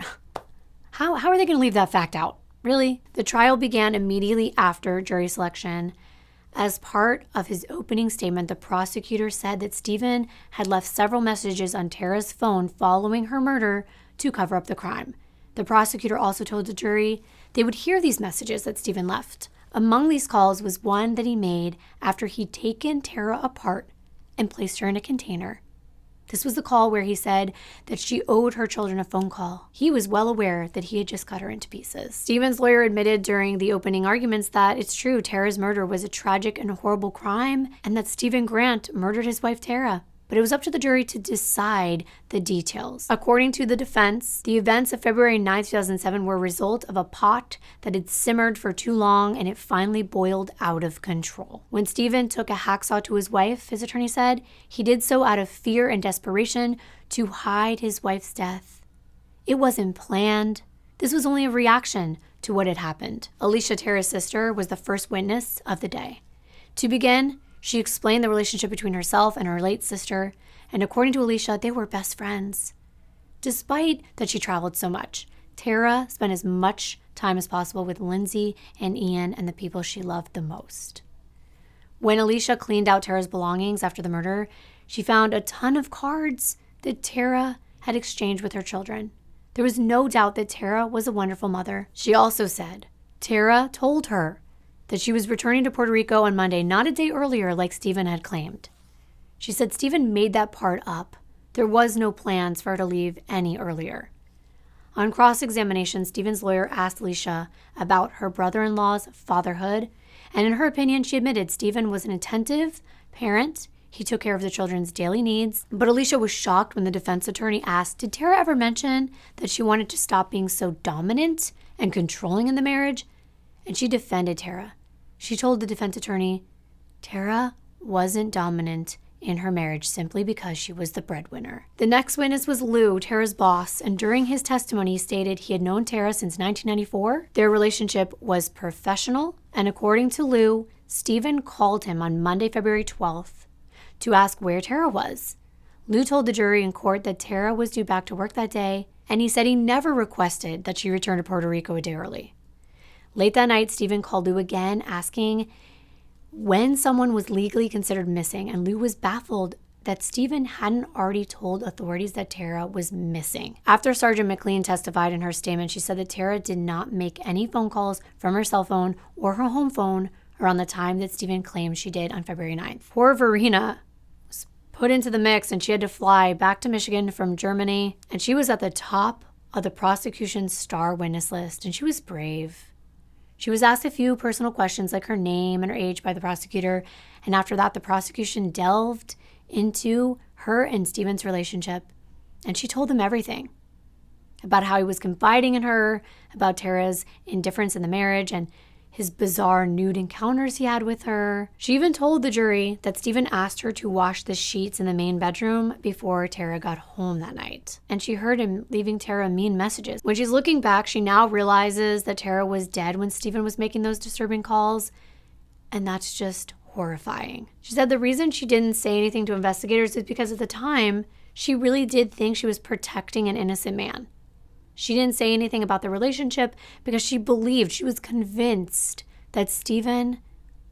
How are they going to leave that fact out? Really? The trial began immediately after jury selection. As part of his opening statement, the prosecutor said that Stephen had left several messages on Tara's phone following her murder to cover up the crime. The prosecutor also told the jury they would hear these messages that Stephen left. Among these calls was one that he made after he'd taken Tara apart and placed her in a container. This was the call where he said that she owed her children a phone call. He was well aware that he had just cut her into pieces. Stephen's lawyer admitted during the opening arguments that it's true, Tara's murder was a tragic and horrible crime, and that Stephen Grant murdered his wife Tara. But it was up to the jury to decide the details. According to the defense, the events of February 9, 2007 were a result of a pot that had simmered for too long and it finally boiled out of control. When Stephen took a hacksaw to his wife, his attorney said, he did so out of fear and desperation to hide his wife's death. It wasn't planned. This was only a reaction to what had happened. Alicia, Tara's sister, was the first witness of the day. To begin, she explained the relationship between herself and her late sister, and according to Alicia, they were best friends. Despite that she traveled so much, Tara spent as much time as possible with Lindsay and Ian and the people she loved the most. When Alicia cleaned out Tara's belongings after the murder, she found a ton of cards that Tara had exchanged with her children. There was no doubt that Tara was a wonderful mother. She also said Tara told her that she was returning to Puerto Rico on Monday, not a day earlier like Stephen had claimed. She said Stephen made that part up. There was no plans for her to leave any earlier. On cross-examination, Stephen's lawyer asked Alicia about her brother-in-law's fatherhood, and in her opinion, she admitted Stephen was an attentive parent. He took care of the children's daily needs. But Alicia was shocked when the defense attorney asked, did Tara ever mention that she wanted to stop being so dominant and controlling in the marriage? And she defended Tara. She told the defense attorney, Tara wasn't dominant in her marriage simply because she was the breadwinner. The next witness was Lou, Tara's boss, and during his testimony he stated he had known Tara since 1994. Their relationship was professional, and according to Lou, Stephen called him on Monday, February 12th to ask where Tara was. Lou told the jury in court that Tara was due back to work that day, and he said he never requested that she return to Puerto Rico a day early. Late that night, Stephen called Lou again, asking when someone was legally considered missing, and Lou was baffled that Stephen hadn't already told authorities that Tara was missing. After Sergeant McLean testified in her statement, she said that Tara did not make any phone calls from her cell phone or her home phone around the time that Stephen claimed she did on February 9th. Poor Verena was put into the mix, and she had to fly back to Michigan from Germany, and she was at the top of the prosecution's star witness list, and she was brave. She was asked a few personal questions like her name and her age by the prosecutor, and after that, the prosecution delved into her and Stephen's relationship, and she told them everything about how he was confiding in her, about Tara's indifference in the marriage, and his bizarre nude encounters he had with her. She even told the jury that Stephen asked her to wash the sheets in the main bedroom before Tara got home that night. And she heard him leaving Tara mean messages. When she's looking back, she now realizes that Tara was dead when Stephen was making those disturbing calls, and that's just horrifying. She said the reason she didn't say anything to investigators is because at the time, she really did think she was protecting an innocent man. She didn't say anything about the relationship because she believed, she was convinced that Stephen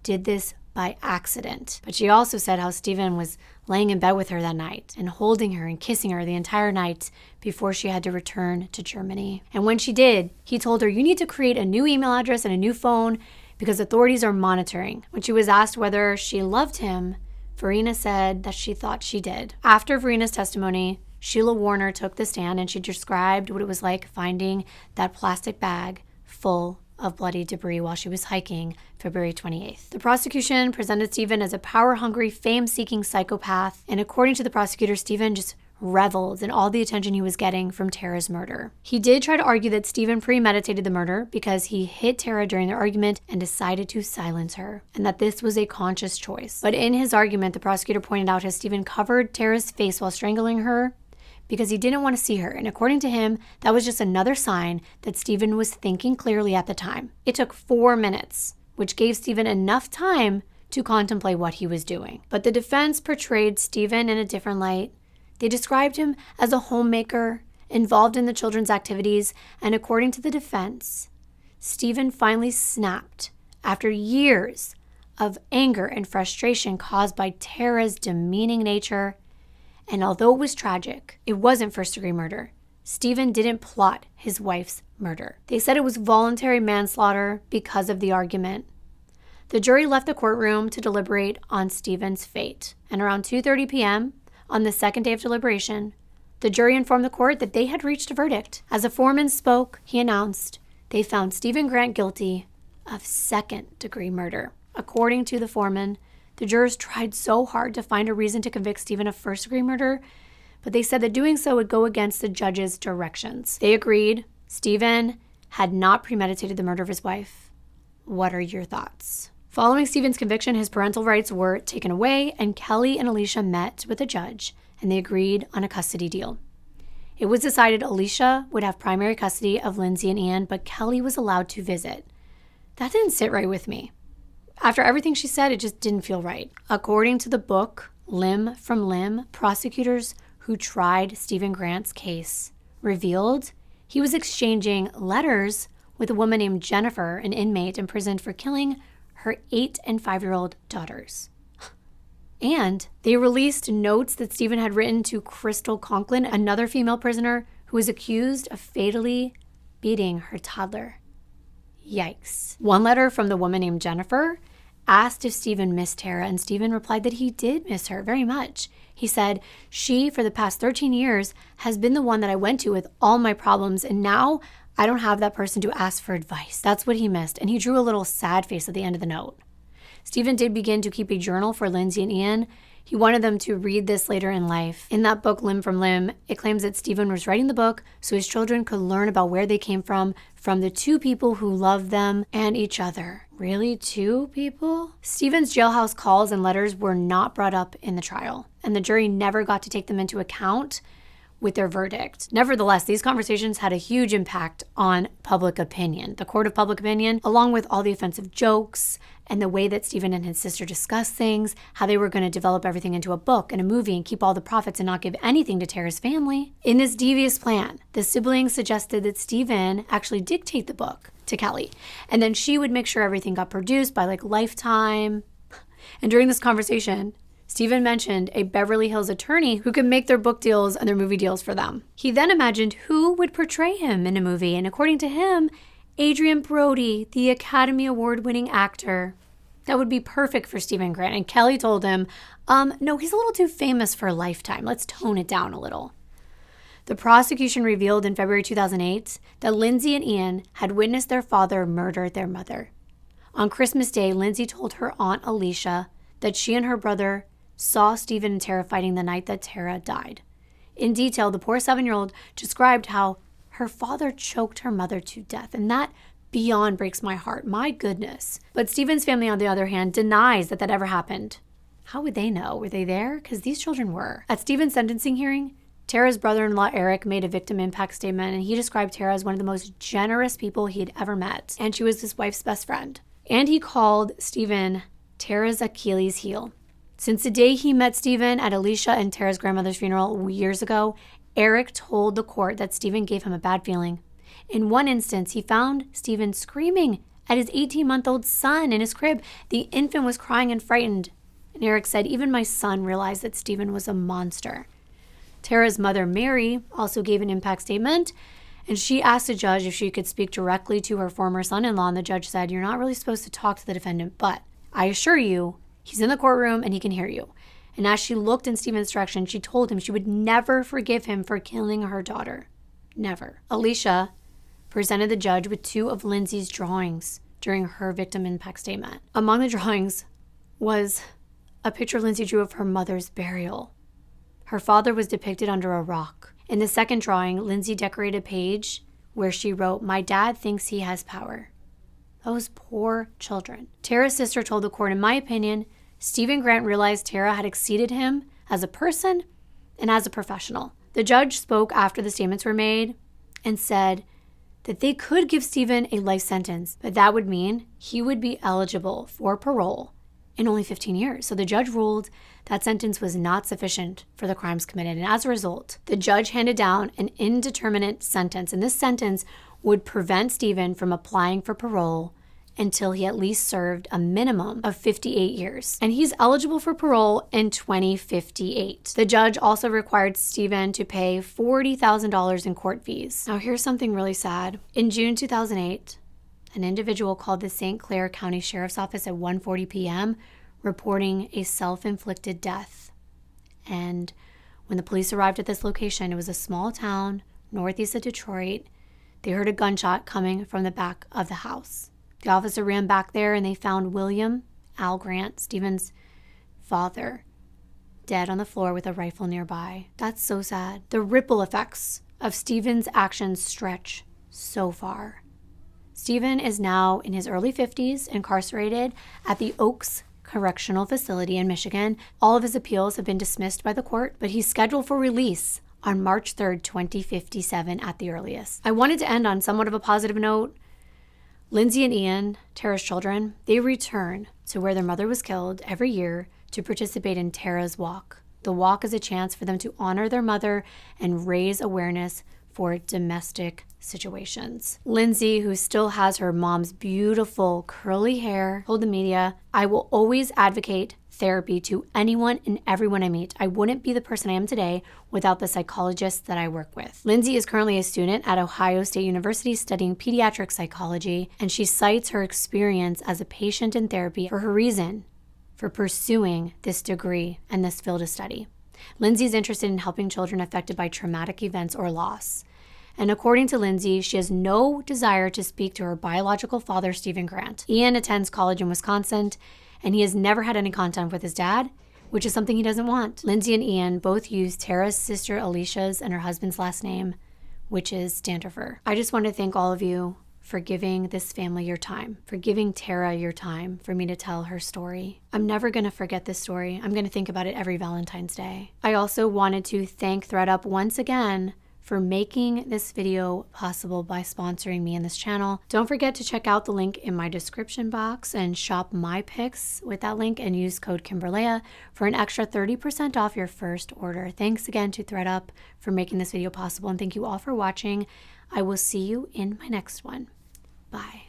did this by accident. But she also said how Stephen was laying in bed with her that night and holding her and kissing her the entire night before she had to return to Germany. And when she did, he told her, you need to create a new email address and a new phone because authorities are monitoring. When she was asked whether she loved him, Verena said that she thought she did. After Verena's testimony, Sheila Warner took the stand and she described what it was like finding that plastic bag full of bloody debris while she was hiking February 28th. The prosecution presented Stephen as a power-hungry, fame-seeking psychopath, and according to the prosecutor, Stephen just reveled in all the attention he was getting from Tara's murder. He did try to argue that Stephen premeditated the murder because he hit Tara during their argument and decided to silence her, and that this was a conscious choice. But in his argument, the prosecutor pointed out how Stephen covered Tara's face while strangling her because he didn't want to see her, and according to him, that was just another sign that Stephen was thinking clearly at the time. It took 4 minutes, which gave Stephen enough time to contemplate what he was doing. But the defense portrayed Stephen in a different light. They described him as a homemaker, involved in the children's activities, and according to the defense, Stephen finally snapped after years of anger and frustration caused by Tara's demeaning nature. And although it was tragic, it wasn't first-degree murder. Stephen didn't plot his wife's murder. They said it was voluntary manslaughter because of the argument. The jury left the courtroom to deliberate on Stephen's fate, and around 2:30 p.m. on the second day of deliberation, the jury informed the court that they had reached a verdict. As the foreman spoke, he announced they found Stephen Grant guilty of second-degree murder. According to the foreman, the jurors tried so hard to find a reason to convict Stephen of first-degree murder, but they said that doing so would go against the judge's directions. They agreed Stephen had not premeditated the murder of his wife. What are your thoughts? Following Stephen's conviction, his parental rights were taken away, and Kelly and Alicia met with the judge, and they agreed on a custody deal. It was decided Alicia would have primary custody of Lindsay and Ian, but Kelly was allowed to visit. That didn't sit right with me. After everything she said, it just didn't feel right. According to the book, Limb from Limb, prosecutors who tried Stephen Grant's case revealed he was exchanging letters with a woman named Jennifer, an inmate imprisoned for killing her 8 and 5-year-old daughters. And they released notes that Stephen had written to Crystal Conklin, another female prisoner who was accused of fatally beating her toddler. Yikes. One letter from the woman named Jennifer asked if Stephen missed Tara, and Stephen replied that he did miss her very much. He said, "She, for the past 13 years, has been the one that I went to with all my problems, and now I don't have that person to ask for advice." That's what he missed, and he drew a little sad face at the end of the note. Stephen did begin to keep a journal for Lindsay and Ian. He wanted them to read this later in life. In that book, Limb from Limb, it claims that Stephen was writing the book so his children could learn about where they came from the two people who loved them and each other. Really, 2 people? Stephen's jailhouse calls and letters were not brought up in the trial, and the jury never got to take them into account with their verdict. Nevertheless, these conversations had a huge impact on public opinion. The court of public opinion, along with all the offensive jokes and the way that Stephen and his sister discussed things, how they were going to develop everything into a book and a movie and keep all the profits and not give anything to Tara's family. In this devious plan, the siblings suggested that Stephen actually dictate the book to Kelly, and then she would make sure everything got produced by Lifetime. And during this conversation, Stephen mentioned a Beverly Hills attorney who could make their book deals and their movie deals for them. He then imagined who would portray him in a movie, and according to him, Adrian Brody, the Academy Award-winning actor. That would be perfect for Stephen Grant. And Kelly told him, no, he's a little too famous for Lifetime. Let's tone it down a little. The prosecution revealed in February 2008 that Lindsay and Ian had witnessed their father murder their mother. On Christmas Day, Lindsay told her aunt Alicia that she and her brother saw Stephen and Tara fighting the night that Tara died. In detail, the poor 7-year-old described how her father choked her mother to death, and that beyond breaks my heart. My goodness. But Stephen's family, on the other hand, denies that ever happened. How would they know? Were they there? Because these children were. At Stephen's sentencing hearing, Tara's brother-in-law Eric made a victim impact statement, and he described Tara as one of the most generous people he had ever met, and she was his wife's best friend. And he called Stephen Tara's Achilles heel. Since the day he met Stephen at Alicia and Tara's grandmother's funeral years ago, Eric told the court that Stephen gave him a bad feeling. In one instance, he found Stephen screaming at his 18-month-old son in his crib. The infant was crying and frightened. And Eric said, "Even my son realized that Stephen was a monster." Tara's mother, Mary, also gave an impact statement, and she asked the judge if she could speak directly to her former son-in-law, and the judge said, "You're not really supposed to talk to the defendant, but I assure you, he's in the courtroom and he can hear you." And as she looked in Stephen's direction, she told him she would never forgive him for killing her daughter. Never. Alicia presented the judge with 2 of Lindsay's drawings during her victim impact statement. Among the drawings was a picture Lindsay drew of her mother's burial. Her father was depicted under a rock. In the second drawing, Lindsay decorated a page where she wrote, "My dad thinks he has power." Those poor children. Tara's sister told the court, "In my opinion, Stephen Grant realized Tara had exceeded him as a person and as a professional." The judge spoke after the statements were made and said that they could give Stephen a life sentence, but that would mean he would be eligible for parole in only 15 years. So the judge ruled that sentence was not sufficient for the crimes committed. And as a result, the judge handed down an indeterminate sentence. And this sentence would prevent Stephen from applying for parole until he at least served a minimum of 58 years. And he's eligible for parole in 2058. The judge also required Stephen to pay $40,000 in court fees. Now here's something really sad. In June 2008, an individual called the St. Clair County Sheriff's Office at 1:40 p.m. reporting a self-inflicted death. And when the police arrived at this location, it was a small town northeast of Detroit. They heard a gunshot coming from the back of the house. The officer ran back there and they found William Al Grant, Stephen's father, dead on the floor with a rifle nearby. That's so sad. The ripple effects of Stephen's actions stretch so far. Stephen is now in his early 50s, incarcerated at the Oaks Correctional Facility in Michigan. All of his appeals have been dismissed by the court, but he's scheduled for release on March 3rd, 2057 at the earliest. I wanted to end on somewhat of a positive note. Lindsay and Ian, Tara's children, they return to where their mother was killed every year to participate in Tara's Walk. The walk is a chance for them to honor their mother and raise awareness for domestic situations. Lindsay, who still has her mom's beautiful curly hair, told the media, "I will always advocate therapy to anyone and everyone I meet. I wouldn't be the person I am today without the psychologists that I work with." Lindsay is currently a student at Ohio State University studying pediatric psychology, and she cites her experience as a patient in therapy for her reason for pursuing this degree and this field of study. Lindsay is interested in helping children affected by traumatic events or loss. And according to Lindsay, she has no desire to speak to her biological father, Stephen Grant. Ian attends college in Wisconsin, and he has never had any contact with his dad, which is something he doesn't want. Lindsay and Ian both use Tara's sister Alicia's and her husband's last name, which is Standifer. I just want to thank all of you for giving this family your time, for giving Tara your time for me to tell her story. I'm never going to forget this story. I'm going to think about it every Valentine's Day. I also wanted to thank ThredUp once again for making this video possible by sponsoring me in this channel. Don't forget to check out the link in my description box and shop my picks with that link and use code Kimbyrleigha for an extra 30% off your first order. Thanks again to ThredUp for making this video possible, and thank you all for watching. I will see you in my next one. Bye.